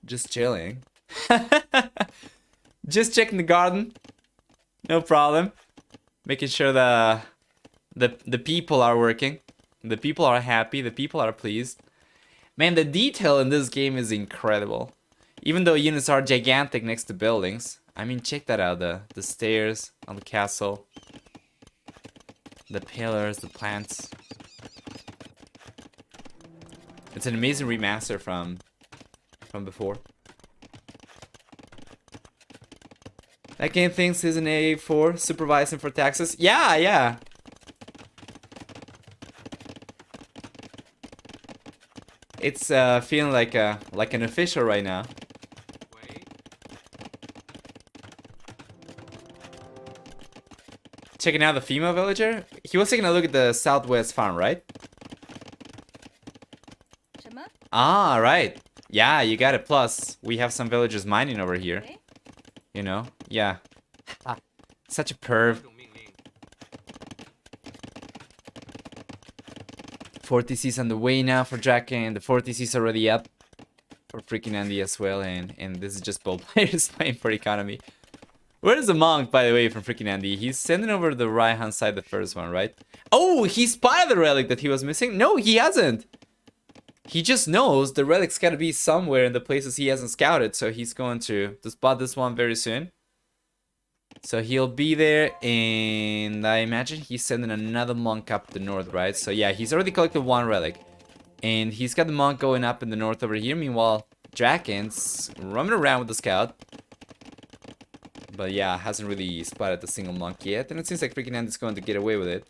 Just chilling. Just checking the garden. No problem. Making sure the people are working. The people are happy. The people are pleased. Man, the detail in this game is incredible. Even though units are gigantic next to buildings. I mean, check that out. The stairs on the castle. The pillars, the plants. It's an amazing remaster from before. That game thinks he's an A4 supervising for taxes. Yeah, yeah. It's feeling like an official right now. Checking out the female villager. He was taking a look at the southwest farm, right? Ah, right. Yeah, you got it. Plus, we have some villagers mining over here. You know? Yeah. Such a perv. 4TC's on the way now for DracKeN. The 4TC's already up for FreakinAndy as well. And this is just both players playing for economy. Where is the monk, by the way, from FreakinAndy? He's sending over the right-hand side, the first one, right? Oh, he spotted the relic that he was missing? No, he hasn't. He just knows the relic's gotta be somewhere in the places he hasn't scouted, so he's going to spot this one very soon. So he'll be there, and I imagine he's sending another monk up the north, right? So yeah, he's already collected 1 relic. And he's got the monk going up in the north over here. Meanwhile, DracKen's roaming around with the scout. But yeah, hasn't really spotted a single monk yet, and it seems like FreakinAndy is going to get away with it.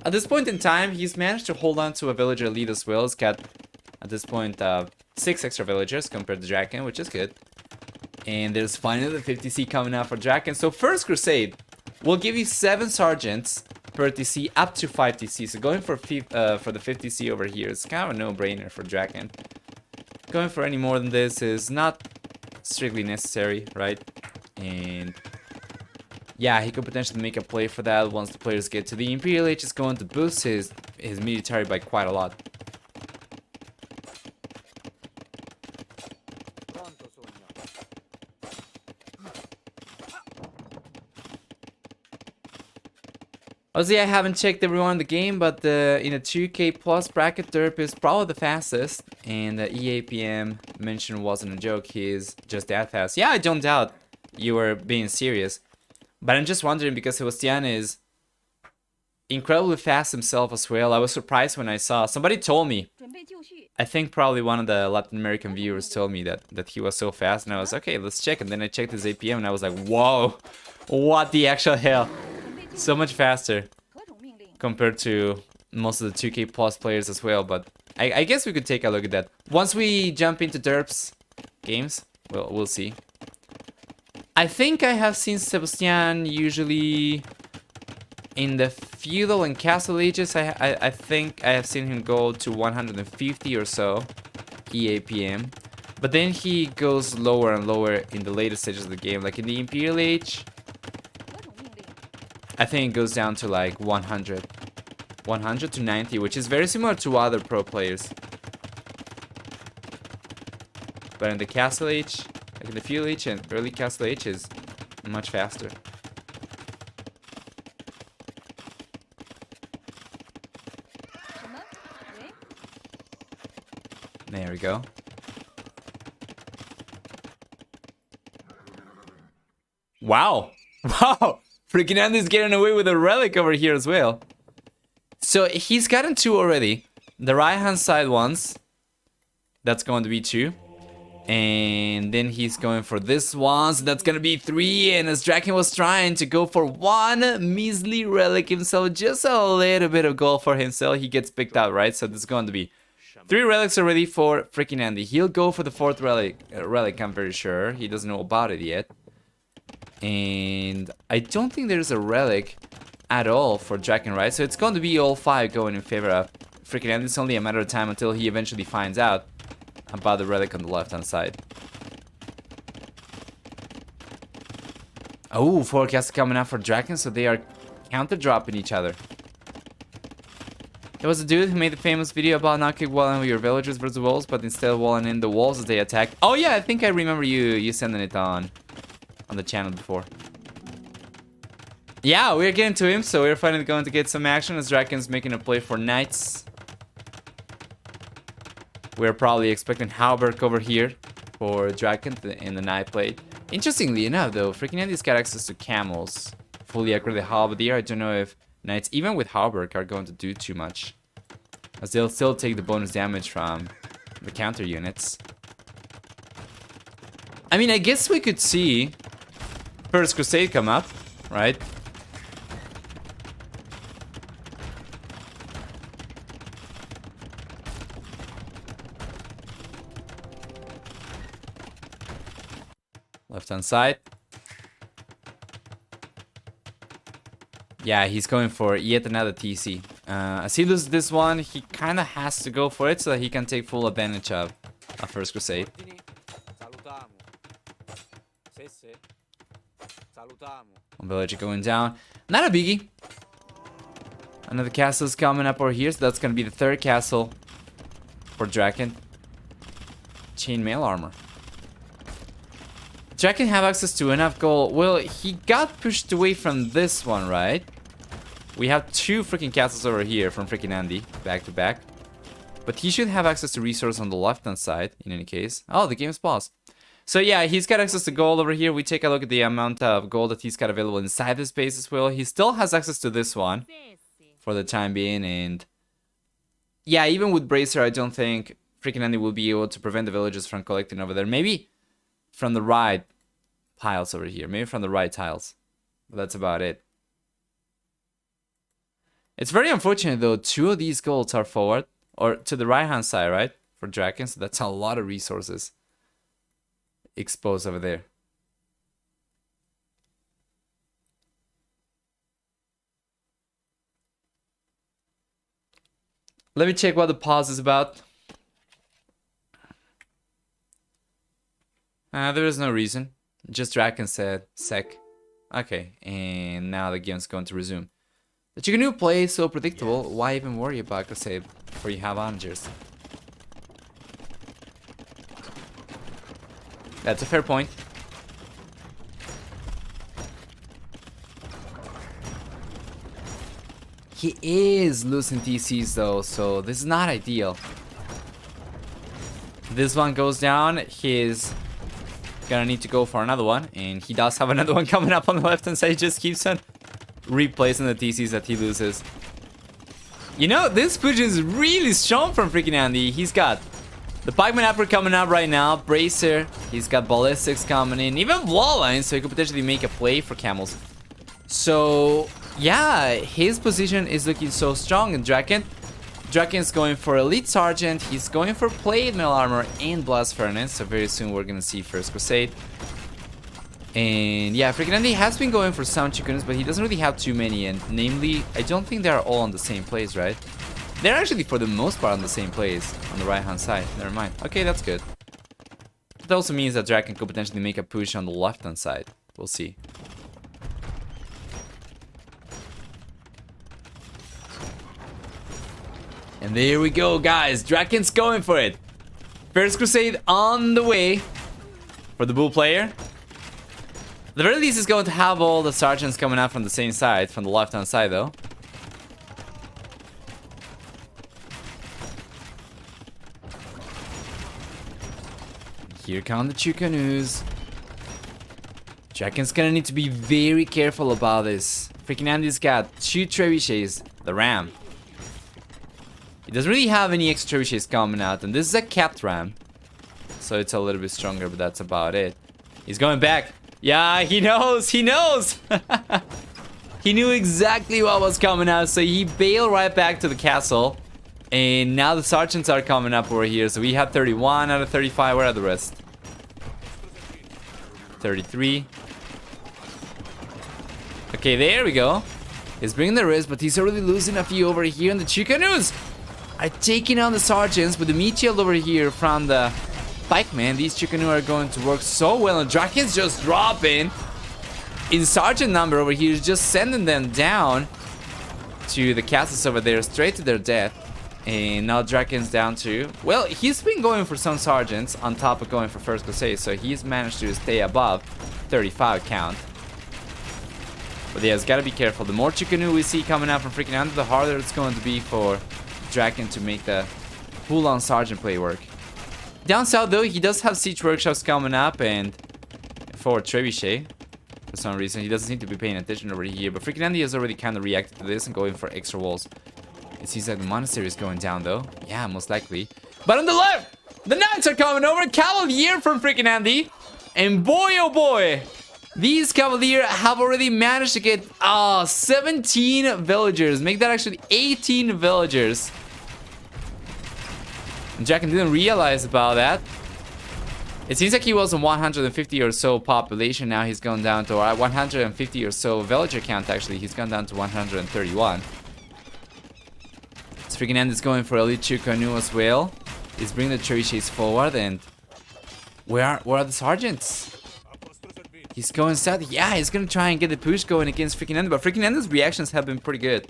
At this point in time, he's managed to hold on to a villager lead as well. He's got, at this point, 6 extra villagers compared to DracKeN, which is good. And there's finally the 50C coming out for DracKeN. So First Crusade will give you 7 sergeants per TC up to 5 TC. So going for the 50C over here is kind of a no-brainer for DracKeN. Going for any more than this is not strictly necessary, right? And yeah, he could potentially make a play for that once the players get to the Imperial Age. It's going to boost his military by quite a lot. Obviously, I haven't checked everyone in the game, but in a 2K plus bracket, Derp is probably the fastest. And the EAPM mention wasn't a joke, he is just that fast. Yeah, I don't doubt you were being serious. But I'm just wondering, because Sebastian is incredibly fast himself as well. I was surprised when I saw, somebody told me, I think probably one of the Latin American viewers told me that he was so fast. And I was, okay, let's check. And then I checked his APM and I was like, whoa, what the actual hell? So much faster compared to most of the 2K plus players as well. But I guess we could take a look at that. Once we jump into Derp's games, we'll see. I think I have seen Sebastian usually in the feudal and castle ages. I think I have seen him go to 150 or so EAPM. But then he goes lower and lower in the later stages of the game. Like in the Imperial Age, I think it goes down to like 100 to 90, which is very similar to other pro players. But in the Castle Age, like in the Feudal Age and early Castle Age is much faster. There we go. Wow. Wow. FreakinAndy's getting away with a relic over here as well. So he's gotten 2 already. The right hand side ones. That's going to be 2. And then he's going for this one. So that's going to be 3. And as DracKeN was trying to go for 1 measly relic himself. Just a little bit of gold for himself. He gets picked out, right? So this is going to be 3 relics already for FreakinAndy. He'll go for the 4th relic, I'm very sure. He doesn't know about it yet. And I don't think there's a relic at all for DracKeN, right? So it's going to be all 5 going in favor of FreakinAndy. It's only a matter of time until he eventually finds out about the relic on the left-hand side. Oh, 4 casts coming out for DracKeN, so they are counter-dropping each other. There was a dude who made the famous video about not kick walling with your villagers versus walls, but instead walling in the walls as they attack. Oh yeah, I think I remember you sending it on the channel before. Yeah, we're getting to him, so we're finally going to get some action as DracKeN's making a play for knights. We're probably expecting Halberg over here for DracKeN in the knight plate. Interestingly enough, though, FreakinAndy's got access to camels. Fully accurate the halberdier. I don't know if knights, even with Halberg, are going to do too much, as they'll still take the bonus damage from the counter units. I mean, I guess we could see First Crusade come up, right? Left-hand side. Yeah, he's going for yet another TC. As he loses this one, he kind of has to go for it so that he can take full advantage of a First Crusade. One villager going down. Not a biggie. Another castle's coming up over here, so that's going to be the 3rd castle for DracKeN. Chainmail armor. DracKeN have access to enough gold. Well, he got pushed away from this one, right? We have 2 freaking castles over here from FreakinAndy, back to back. But he should have access to resources on the left-hand side, in any case. Oh, the game's paused. So yeah, he's got access to gold over here. We take a look at the amount of gold that he's got available inside this base as well. He still has access to this one for the time being. And yeah, even with Bracer, I don't think FreakinAndy will be able to prevent the villagers from collecting over there. Maybe from the right piles over here. Maybe from the right tiles. But that's about it. It's very unfortunate though. 2 of these golds are forward. Or to the right hand side, right? For DracKeN. So that's a lot of resources exposed over there. Let me check what the pause is about. There is no reason. Just DracKeN said sec. Okay, and now the game's going to resume. The Chickadoo play is so predictable. Why even worry about Crusade before you have onagers? That's a fair point. He is losing TCs though, so this is not ideal. This one goes down, he's gonna need to go for another one, and he does have another one coming up on the left hand side. He just keeps on replacing the TCs that he loses. You know, this push is really strong from FreakinAndy. He's got the Pikeman Upper coming up right now, Bracer, he's got Ballistics coming in, even Wallline, so he could potentially make a play for camels. So yeah, his position is looking so strong. And DracKen's going for Elite Sergeant, he's going for Plate Mail Armor and Blast Furnace, so very soon we're gonna see First Crusade. And yeah, FreakinAndy has been going for some chickens, but he doesn't really have too many, and namely, I don't think they're all on the same place, right? They're actually for the most part on the same place, on the right hand side. Never mind. Okay, that's good. That also means that DracKeN could potentially make a push on the left hand side. We'll see. And there we go, guys. DracKen's going for it. First Crusade on the way for the Bull player. At the very least, is going to have all the sergeants coming out from the same side, from the left-hand side, though. Here come the two canoes. DracKen's gonna need to be very careful about this. FreakinAndy's got 2 trebuchets, the ram. He doesn't really have any extra trebuchets coming out, and this is a capped ram. So it's a little bit stronger, but that's about it. He's going back. Yeah, he knows, he knows! He knew exactly what was coming out, so he bailed right back to the castle. And now the sergeants are coming up over here, so we have 31 out of 35. Where are the rest? 33. Okay, there we go. He's bringing the rest, but he's already losing a few over here. And the two canoes are taking on the sergeants with the meat shield over here from the pikemen. These two canoes are going to work so well, and DracKen's just dropping in sergeant number over here, just sending them down to the castles over there, straight to their death. And now DracKen's down to, well, he's been going for some sergeants on top of going for First Crusade, so he's managed to stay above 35 count. But yeah, it's gotta be careful. The more Chikanu we see coming out from FreakinAndy, the harder it's going to be for DracKen to make the full-on sergeant play work. Down south, though, he does have siege workshops coming up, and for Trebuchet, for some reason, he doesn't seem to be paying attention over here. But FreakinAndy has already kind of reacted to this and going for extra walls. It seems like the monastery is going down, though. Yeah, most likely. But on the left, the knights are coming over. Cavalier from FreakinAndy. And boy, oh boy, these Cavalier have already managed to get 17 villagers. Make that actually 18 villagers. And DracKeN didn't realize about that. It seems like he was on 150 or so population. Now he's gone down to 150 or so villager count, actually. He's gone down to 131. FreakinAndy is going for a Lucho canoe as well. He's bringing the trebuchets forward, and where are the sergeants? He's going south. Yeah, he's gonna try and get the push going against FreakinAndy, but FreakinAndy's reactions have been pretty good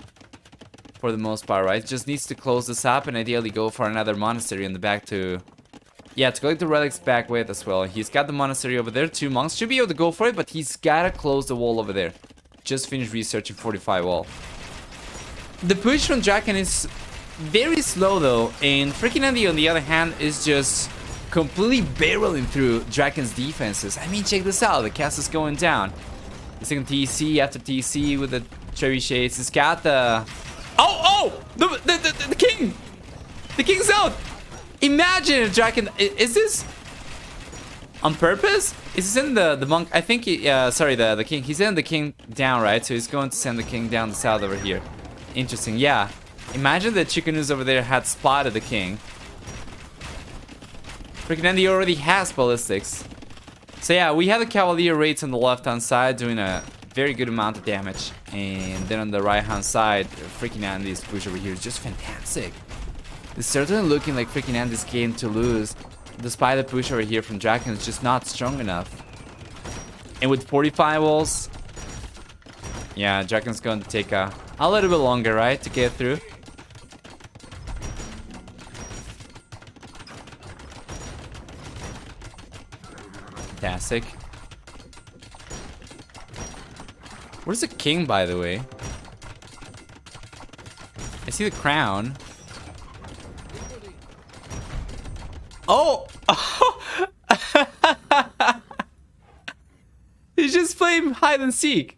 for the most part, right? Just needs to close this up and ideally go for another monastery in the back to, yeah, to collect the relics back with as well. He's got the monastery over there. 2 monks should be able to go for it, but he's gotta close the wall over there. Just finished researching 45 wall. The push from DracKeN is very slow though, and FreakinAndy on the other hand is just completely barreling through DracKen's defenses. I mean, check this out, the castle's going down. He's taking TC after TC with the trebuchets. He's got the the king! The king's out! Imagine if DracKeN, is this on purpose? Is this in the monk? I think sorry, the king. He's sending the king down, right? So he's going to send the king down the south over here. Interesting, yeah. Imagine the Chicanoos over there had spotted the king. FreakinAndy already has ballistics. So yeah, we have the Cavalier raids on the left-hand side doing a very good amount of damage. And then on the right-hand side, FreakinAndy's push over here is just fantastic. It's certainly looking like FreakinAndy's game to lose, despite the push over here from DracKeN is just not strong enough. And with 45 walls, yeah, DracKen's going to take a little bit longer, right, to get through. Fantastic. Where's the king, by the way? I see the crown. Oh! He's just playing hide and seek.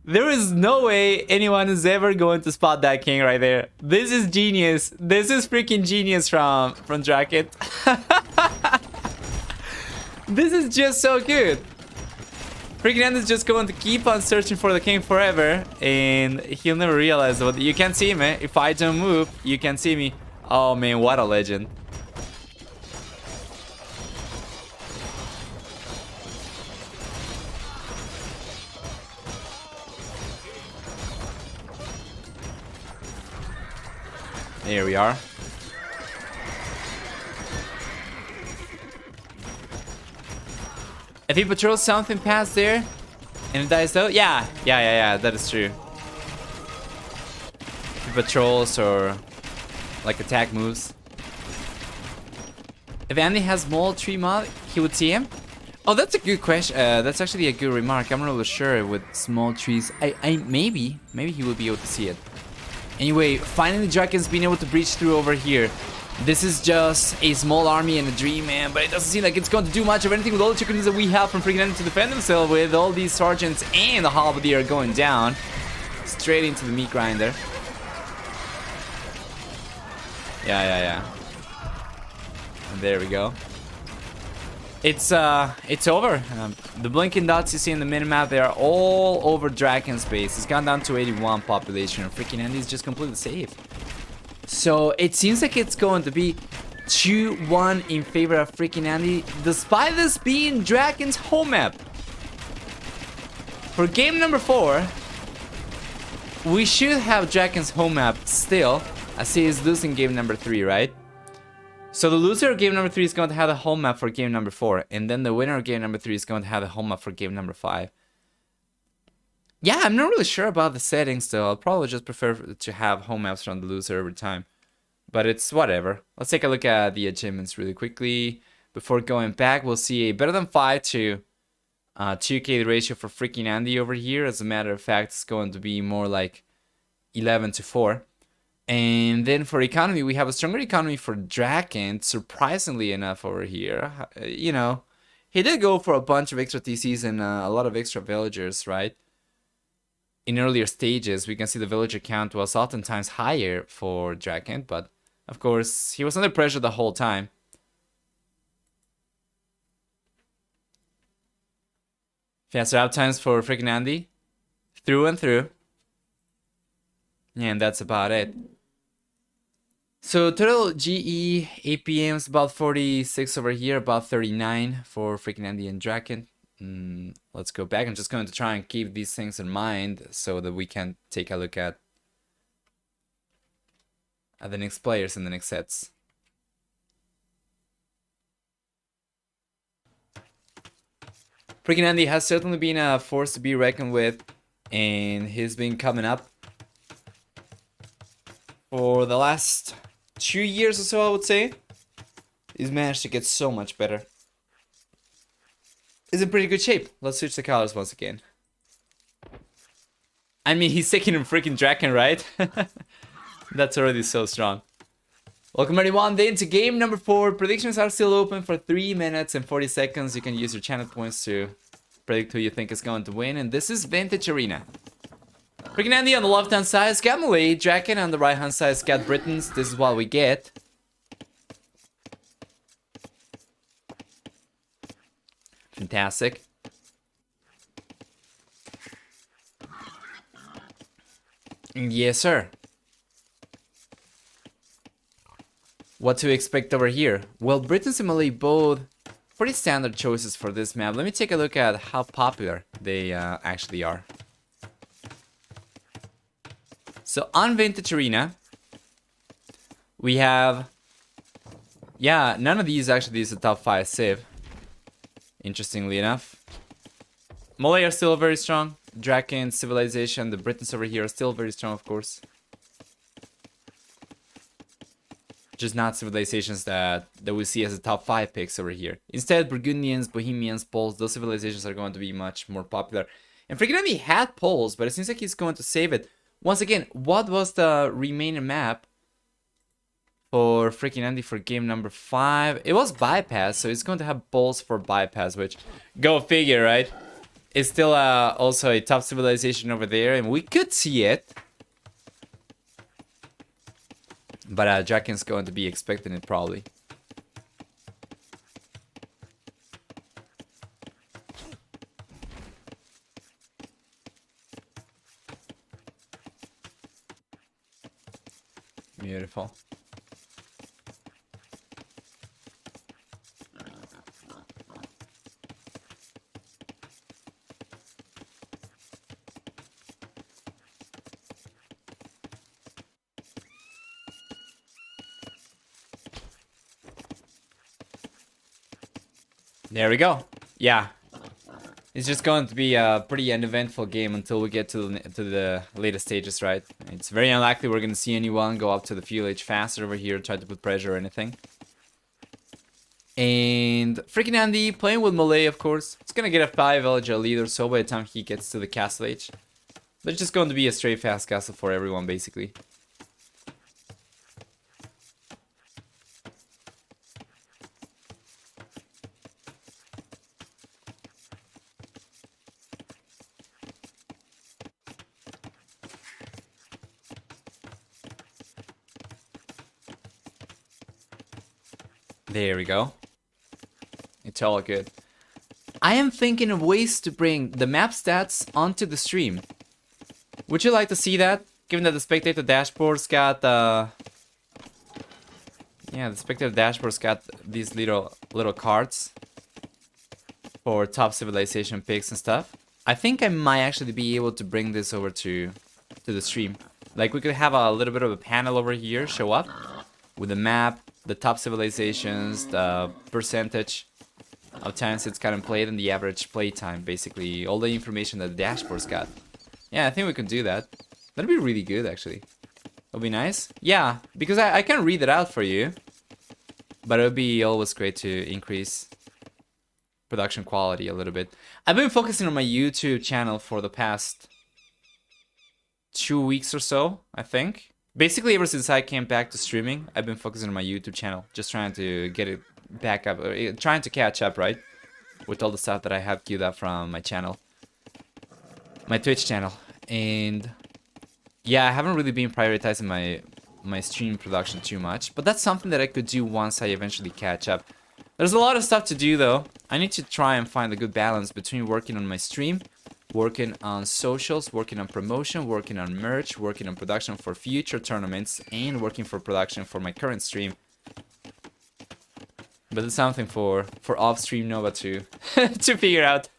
There is no way anyone is ever going to spot that king right there. This is genius. This is freaking genius from DracKeN. This is just so good. FreakinAndy is just going to keep on searching for the king forever, and he'll never realize that you can't see me. If I don't move, you can see me. Oh man, what a legend. There we are. If he patrols something past there and it dies though, yeah, that is true. If he patrols or like attack moves. If Andy has small tree mod, he would see him. Oh, that's a good question. That's actually a good remark. I'm not really sure with small trees. Maybe he will be able to see it. Anyway, finally DracKen's been able to breach through over here. This is just a small army and a dream, man, but it doesn't seem like it's going to do much of anything with all the chickens that we have from FreakinAndy to defend himself with. All these sergeants and the halberdier going down. Straight into the meat grinder. Yeah. And there we go. It's over. The blinking dots you see in the minimap, they are all over DracKen's base. It's gone down to 81 population, and FreakinAndy is just completely safe. So it seems like it's going to be 2-1 in favor of FreakinAndy, despite this being DracKen's home map. For game number 4, we should have DracKen's home map still, as he is losing game number 3, right? So the loser of game number 3 is going to have the home map for game number 4, and then the winner of game number 3 is going to have the home map for game number 5. Yeah, I'm not really sure about the settings though. I'll probably just prefer to have home maps from the loser every time. But it's whatever. Let's take a look at the achievements really quickly. Before going back, we'll see a better than 5 to 2k ratio for FreakinAndy over here. As a matter of fact, it's going to be more like 11 to 4. And then for economy, we have a stronger economy for DracKeN, surprisingly enough over here. You know, he did go for a bunch of extra TCs and a lot of extra villagers, right? In earlier stages, we can see the villager count was oftentimes higher for DracKeN, but of course, he was under pressure the whole time. Faster uptimes for FreakinAndy, through and through. And that's about it. So total GE APMs about 46 over here, about 39 for FreakinAndy and DracKeN. Let's go back. I'm just going to try and keep these things in mind so that we can take a look at the next players in the next sets. FreakinAndy has certainly been a force to be reckoned with, and he's been coming up for the last 2 years or so, I would say. He's managed to get so much better. He's in pretty good shape. Let's switch the colors once again. I mean, he's taking him freaking DracKeN, right? That's already so strong. Welcome everyone then to game number 4. Predictions are still open for 3 minutes and 40 seconds. You can use your channel points to predict who you think is going to win. And this is Vintage Arena. FreakinAndy on the left hand side, got Malay. DracKeN on the right hand side, got Britons. This is what we get. Fantastic. Yes, sir. What to expect over here? Well, Britons and Malay both pretty standard choices for this map. Let me take a look at how popular they actually are. So on Vintage Arena, we have, yeah, none of these actually is a top 5 civ. Interestingly enough, Malay are still very strong. DracKeN, Civilization, the Britons over here are still very strong, of course. Just not civilizations that we see as the top 5 picks over here. Instead, Burgundians, Bohemians, Poles, those civilizations are going to be much more popular. And FreakinAndy had Poles, but it seems like he's going to save it. Once again, what was the remaining map for FreakinAndy for game number 5? It was Bypass, so he's going to have Poles for Bypass, which, go figure, right? It's still also a top civilization over there, and we could see it. But DracKen's going to be expecting it, probably. Beautiful. There we go. Yeah. It's just going to be a pretty uneventful game until we get to the later stages, right? It's very unlikely we're going to see anyone go up to the fuel age faster over here, try to put pressure or anything. And FreakinAndy playing with Malay, of course. It's gonna get a 5 villager lead or so by the time he gets to the castle age. But it's just going to be a straight fast castle for everyone, basically. There we go. It's all good. I am thinking of ways to bring the map stats onto the stream. Would you like to see that? Given that the spectator dashboard's got yeah, the spectator dashboard's got these little cards for top civilization picks and stuff. I think I might actually be able to bring this over to the stream. Like we could have a little bit of a panel over here show up with the map, the top civilizations, the percentage of times it's gotten played, and the average play time, basically all the information that the dashboard's got. Yeah, I think we can do that. That'd be really good, actually. That'd be nice. Yeah, because I can read it out for you, but it would be always great to increase production quality a little bit. I've been focusing on my YouTube channel for the past 2 weeks or so, I think. Basically, ever since I came back to streaming, I've been focusing on my YouTube channel, just trying to get it back up, trying to catch up, right, with all the stuff that I have queued up from my channel, my Twitch channel. And yeah, I haven't really been prioritizing my stream production too much, but that's something that I could do once I eventually catch up. There's a lot of stuff to do though. I need to try and find a good balance between working on my stream, working on socials, working on promotion, working on merch, working on production for future tournaments, and working for production for my current stream. But it's something for off-stream Nova to to figure out.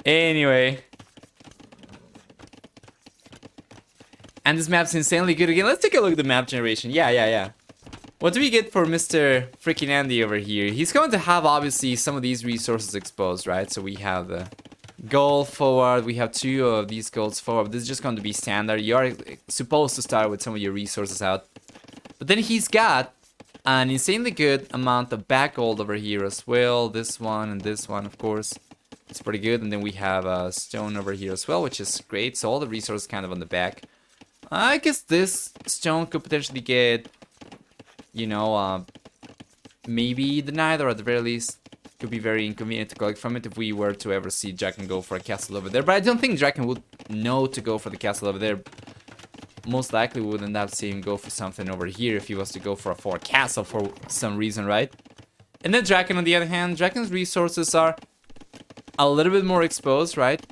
Anyway. And this map's insanely good again. Let's take a look at the map generation. Yeah. What do we get for Mr. FreakinAndy over here? He's going to have, obviously, some of these resources exposed, right? So we have the gold forward. We have 2 of these golds forward. This is just going to be standard. You are supposed to start with some of your resources out. But then he's got an insanely good amount of back gold over here as well. This one and this one, of course. It's pretty good. And then we have a stone over here as well, which is great. So all the resources kind of on the back. I guess this stone could potentially get, you know, maybe denied, or at the very least could be very inconvenient to collect from it if we were to ever see DracKeN go for a castle over there. But I don't think DracKeN would know to go for the castle over there. Most likely we would end up seeing him go for something over here if he was to go for a castle for some reason, right? And then DracKeN, on the other hand, DracKeN's resources are a little bit more exposed, right?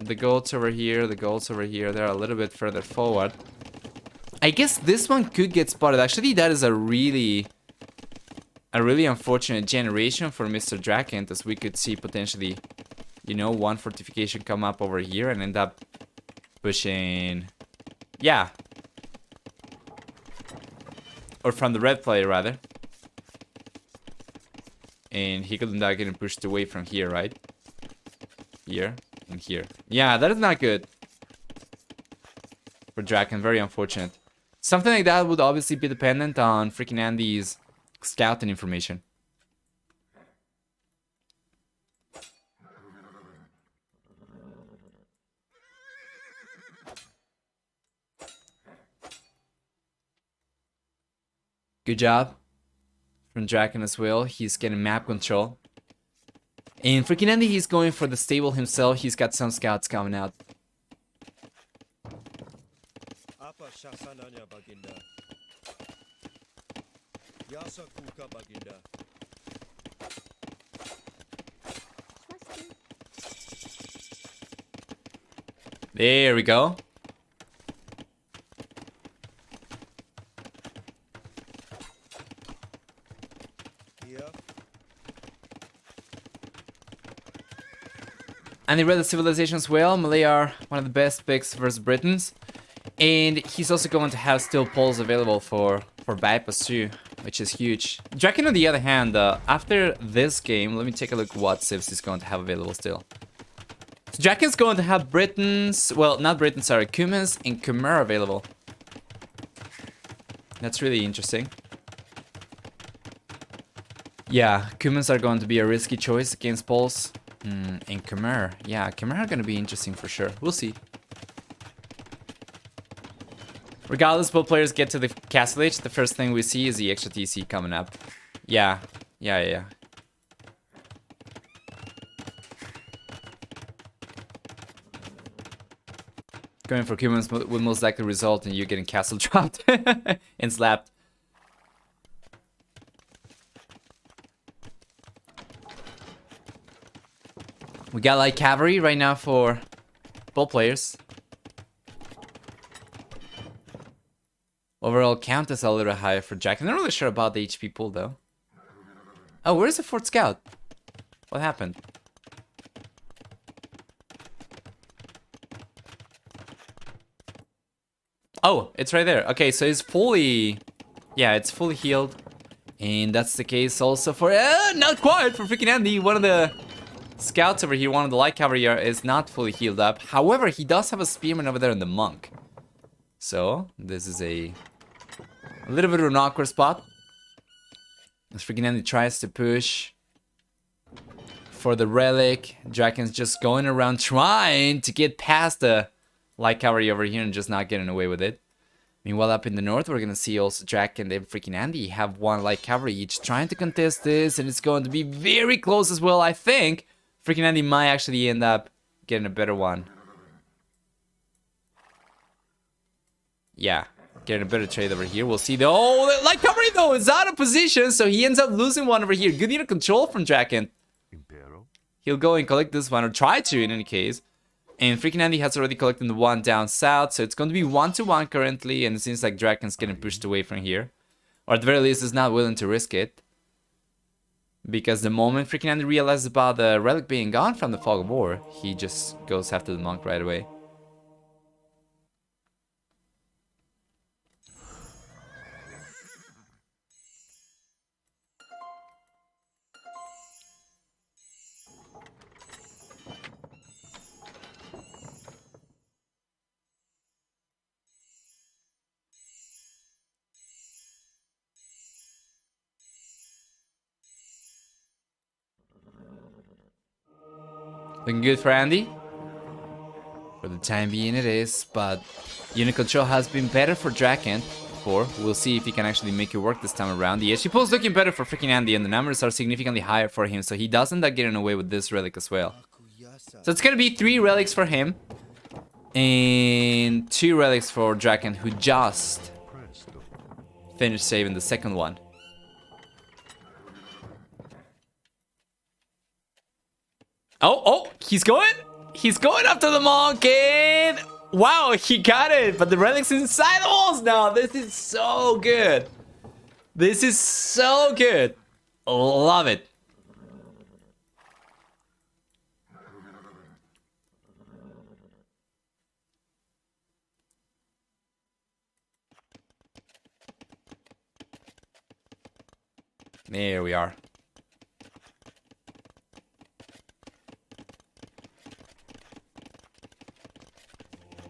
The golds over here, the golds over here, they're a little bit further forward. I guess this one could get spotted. Actually, that is a really unfortunate generation for Mr. DracKeN, as we could see potentially, you know, one fortification come up over here and end up pushing, yeah, or from the red player rather, and he could end up getting pushed away from here, right? Here and here. Yeah, that is not good for DracKeN. Very unfortunate. Something like that would obviously be dependent on FreakinAndy's scouting information. Good job from DracKeN as well. He's getting map control. And FreakinAndy, he's going for the stable himself. He's got some scouts coming out. There we go. And they read the civilizations well. Malay are one of the best picks versus Britons. And he's also going to have still polls available for bypass too, which is huge. DracKeN, on the other hand, after this game, let me take a look what civs he's going to have available still. So DracKeN's going to have Britons, well, not Britons, sorry, Cumans and Khmer available. That's really interesting. Yeah, Kumans are going to be a risky choice against Pols. And Khmer. Yeah, Khmer are going to be interesting for sure. We'll see. Regardless, both players get to the Castle Age. The first thing we see is the extra TC coming up. Yeah. Yeah. Going for Kumans will most likely result in you getting castle dropped and slapped. We got like cavalry right now for both players. Overall count is a little higher for Jack. I'm not really sure about the HP pool though. Oh, where's the Fort Scout? What happened? Oh, it's right there. Okay, so it's fully... Yeah, it's fully healed. And that's the case also for... not quite for FreakinAndy. One of the scouts over here, one of the light cavalry is not fully healed up. However, he does have a spearman over there in the monk. So, this is a little bit of an awkward spot. As FreakinAndy tries to push for the relic. DracKen's just going around trying to get past the light cavalry over here and just not getting away with it. Meanwhile, up in the north, we're gonna see also DracKen and FreakinAndy have one light cavalry each trying to contest this, and it's going to be very close as well. I think FreakinAndy might actually end up getting a better one. Yeah, getting a better trade over here. We'll see the light cavalry though is out of position, so he ends up losing one over here. Good unit control from DracKen. He'll go and collect this one, or try to in any case. And FreakinAndy has already collected the one down south, so it's going to be 1-1 currently, and it seems like DracKen's getting pushed away from here. Or at the very least is not willing to risk it. Because the moment FreakinAndy realizes about the relic being gone from the Fog of War, he just goes after the monk right away. Looking good for Andy. For the time being it is, but unit control has been better for DracKeN before. We'll see if he can actually make it work this time around. The HP pool is looking better for FreakinAndy, and the numbers are significantly higher for him, so he does end up getting away with this relic as well. So it's gonna be 3 relics for him, and 2 relics for DracKeN, who just finished saving the second one. Oh, he's going after the monk, and wow, he got it, but the relic's inside the walls now. This is so good. This is so good. Love it. There we are.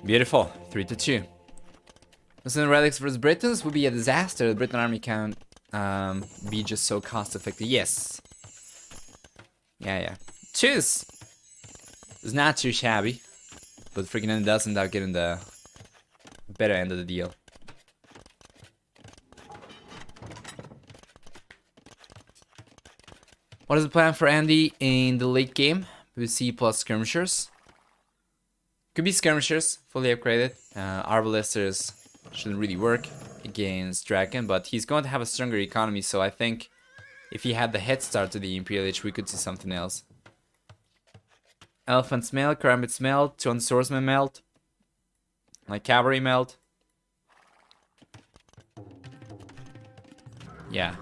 Beautiful. 3-2. Losing relics versus Britons would be a disaster. The Briton army can't be just so cost effective. Yes. Yeah. Choose. It's not too shabby. But FreakinAndy does end up getting the better end of the deal. What is the plan for Andy in the late game? We see plus skirmishers. Could be skirmishers, fully upgraded. Arbalesters shouldn't really work against DracKeN, but he's going to have a stronger economy, so I think if he had the head start to the Imperial Age, we could see something else. Elephants melt, Karambits melt, 2 swordsmen melt, like cavalry melt. Yeah.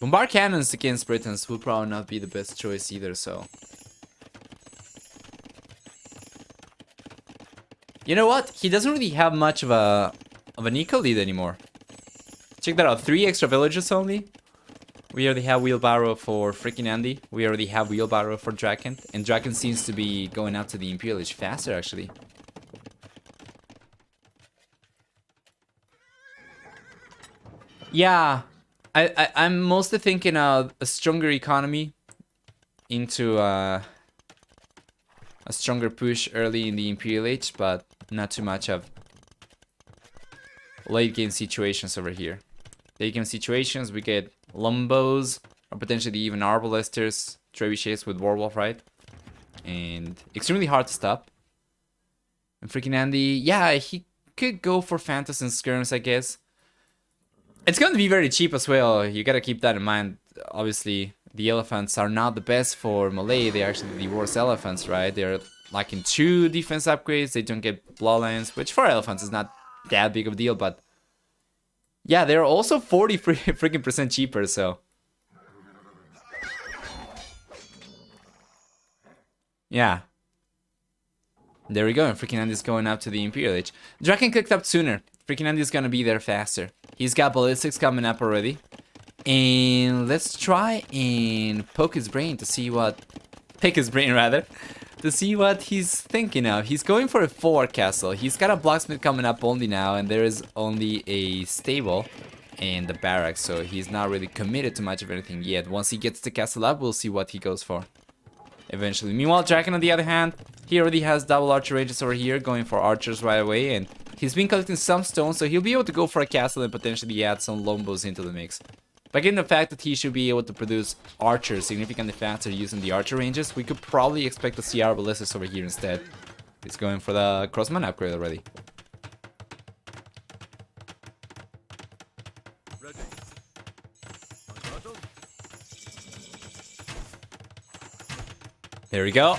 Bombard cannons against Britons will probably not be the best choice either, so... You know what? He doesn't really have much of an eco lead anymore. Check that out, 3 extra villages only. We already have wheelbarrow for FreakinAndy. We already have wheelbarrow for DracKeN. And DracKeN seems to be going out to the Imperial Age faster, actually. Yeah, I'm mostly thinking of a stronger economy into a stronger push early in the Imperial Age, but not too much of late game situations over here. Late game situations, we get Lumbos, or potentially even Arbalesters, Trebuchets with Warwolf, right? And extremely hard to stop. And FreakinAndy, yeah, he could go for Phantoms and Skirms, I guess. It's going to be very cheap as well. You got to keep that in mind. Obviously, the elephants are not the best for melee. They're actually the worst elephants, right? They're lacking 2 defense upgrades. They don't get bloodlines, which for elephants is not that big of a deal, but yeah, they're also 40 freaking percent cheaper, so yeah. There we go, and FreakinAndy's going up to the Imperial Age. DracKeN clicked up sooner. FreakinAndy's gonna be there faster. He's got ballistics coming up already. And let's try and poke his brain to see what... Pick his brain, rather. To see what he's thinking of. He's going for a 4 castle. He's got a blacksmith coming up only now, and there is only a stable and the barracks, so he's not really committed to much of anything yet. Once he gets the castle up, we'll see what he goes for eventually. Meanwhile, DracKeN on the other hand, he already has double archer ranges over here, going for archers right away, and he's been collecting some stones, so he'll be able to go for a castle and potentially add some lombos into the mix. But given the fact that he should be able to produce archers significantly faster using the archer ranges, we could probably expect to see our ballistics over here instead. He's going for the crossman upgrade already. There we go.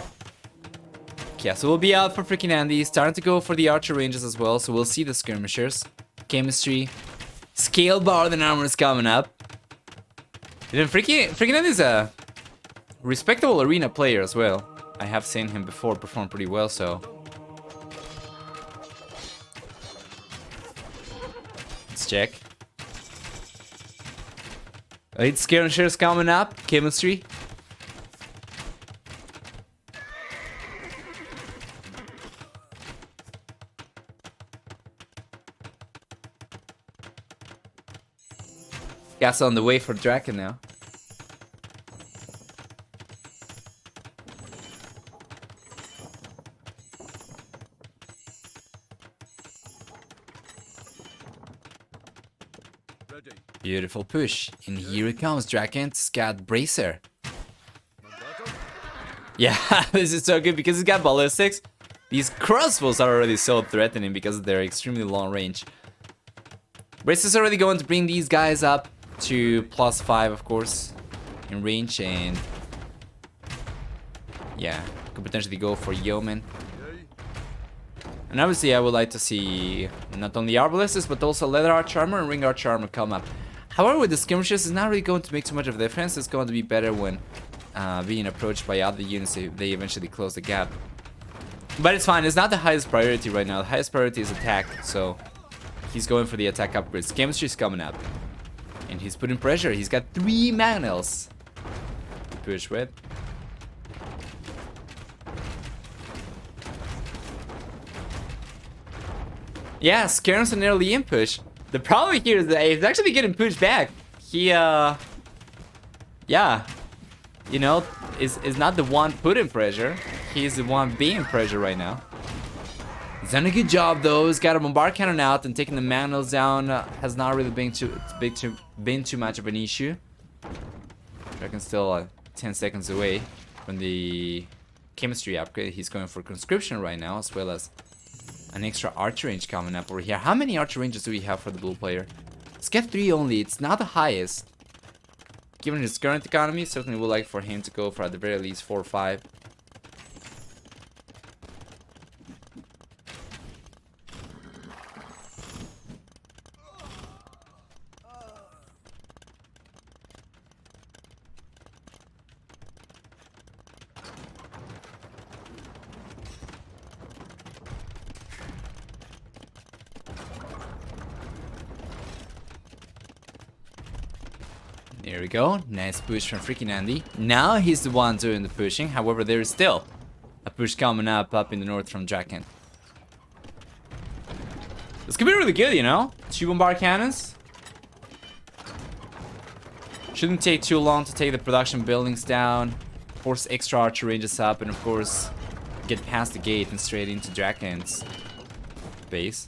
Castle will be out for FreakinAndy. Starting to go for the archer ranges as well, so we'll see the skirmishers. Chemistry. Scale bar and armor is coming up. And then FreakinAndy is a respectable arena player as well. I have seen him before perform pretty well, so... Let's check. Alright, skirmishers coming up. Chemistry. Gas on the way for DracKeN now. Ready. Beautiful push. And here it comes, DracKeN. Scout Bracer. Yeah, this is so good because he's got ballistics. These crossbows are already so threatening because they're extremely long range. Bracer's already going to bring these guys up to +5, of course, in range, and yeah, could potentially go for yeoman. And obviously I would like to see not only arbalists but also leather arch armor and ring arch armor come up. However, with the skirmishers, it's not really going to make too much of a difference. It's going to be better when being approached by other units if they eventually close the gap. But it's fine, it's not the highest priority right now. The highest priority is attack, so he's going for the attack upgrades. Chemistry's coming up. And he's putting pressure. He's got 3 magnals to push with. Yeah, Skirms an early in push. The problem here is that he's actually getting pushed back. He, yeah, you know, is not the one putting pressure. He's the one being pressure right now. He's done a good job though. He's got a bombard cannon out and taking the magnals down has not really been too much of an issue. DracKen's still 10 seconds away from the chemistry upgrade. He's going for conscription right now, as well as an extra archer range coming up over here. How many archer ranges do we have for the blue player? Let's get 3 only. It's not the highest. Given his current economy, certainly would like for him to go for at the very least 4 or 5. There we go, nice push from FreakinAndy. Now he's the one doing the pushing, however there is still a push coming up in the north from DracKeN. This could be really good, you know? 2 bombard cannons. Shouldn't take too long to take the production buildings down, force extra archer ranges up, and of course, get past the gate and straight into DracKen's base.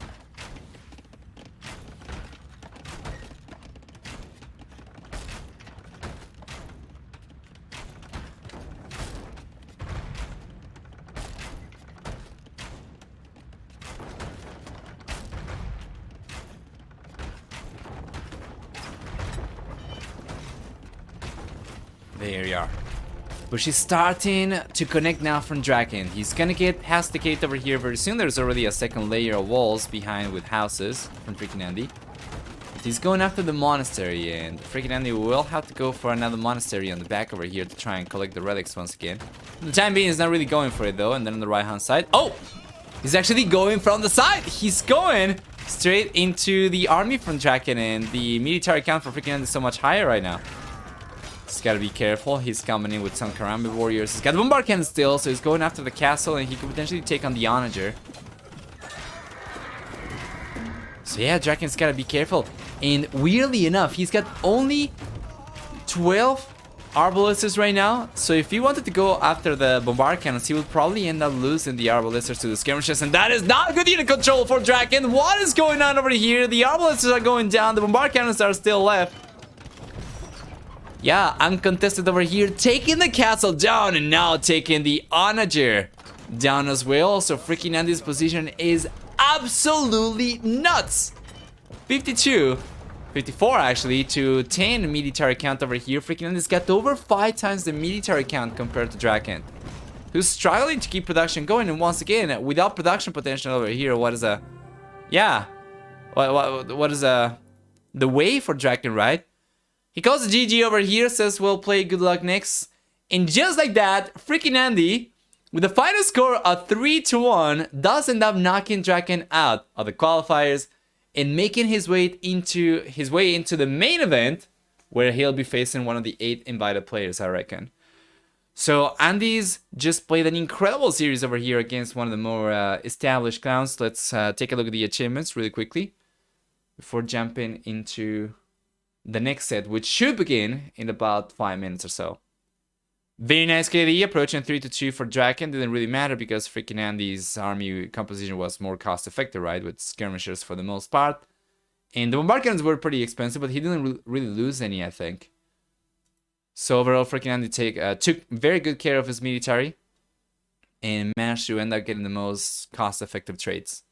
There you are. But she's starting to connect now from DracKeN. He's gonna get past the gate over here very soon. There's already a second layer of walls behind with houses from FreakinAndy. But he's going after the monastery, and FreakinAndy will have to go for another monastery on the back over here to try and collect the relics once again. For the time being, he's not really going for it though. And then on the right hand side, oh! He's actually going from the side! He's going straight into the army from DracKeN, and the military count for FreakinAndy is so much higher right now. He's gotta be careful. He's coming in with some Karambit warriors. He's got the bombard still, so he's going after the castle, and he could potentially take on the onager. So yeah, DracKen's gotta be careful. And weirdly enough, he's got only 12 arbalests right now. So if he wanted to go after the bombard cannons, he would probably end up losing the arbalests to the skirmishers, and that is not good unit control for DracKeN. What is going on over here? The arbalests are going down. The bombard cannons are still left. Yeah, uncontested over here, taking the castle down, and now taking the onager down as well. So FreakinAndy's position is absolutely nuts. 52, 54 actually, to 10 military count over here. FreakinAndy's got over 5 times the military count compared to DracKeN, who's struggling to keep production going. And once again, without production potential over here, what is a... Yeah, what is the way for DracKeN, right? He calls the GG over here, says we'll play good luck next. And just like that, FreakinAndy, with the final score of 3-1, does end up knocking DracKeN out of the qualifiers and making his way into the main event, where he'll be facing one of the 8 invited players, I reckon. So Andy's just played an incredible series over here against one of the more established clowns. Let's take a look at the achievements really quickly before jumping into the next set, which should begin in about 5 minutes or so. Very nice KD, approaching 3-2 for DracKeN. Didn't really matter because FreakinAndy's army composition was more cost effective, right? With skirmishers for the most part. And the bombard cannons were pretty expensive, but he didn't really lose any, I think. So overall, FreakinAndy took very good care of his military and managed to end up getting the most cost effective trades.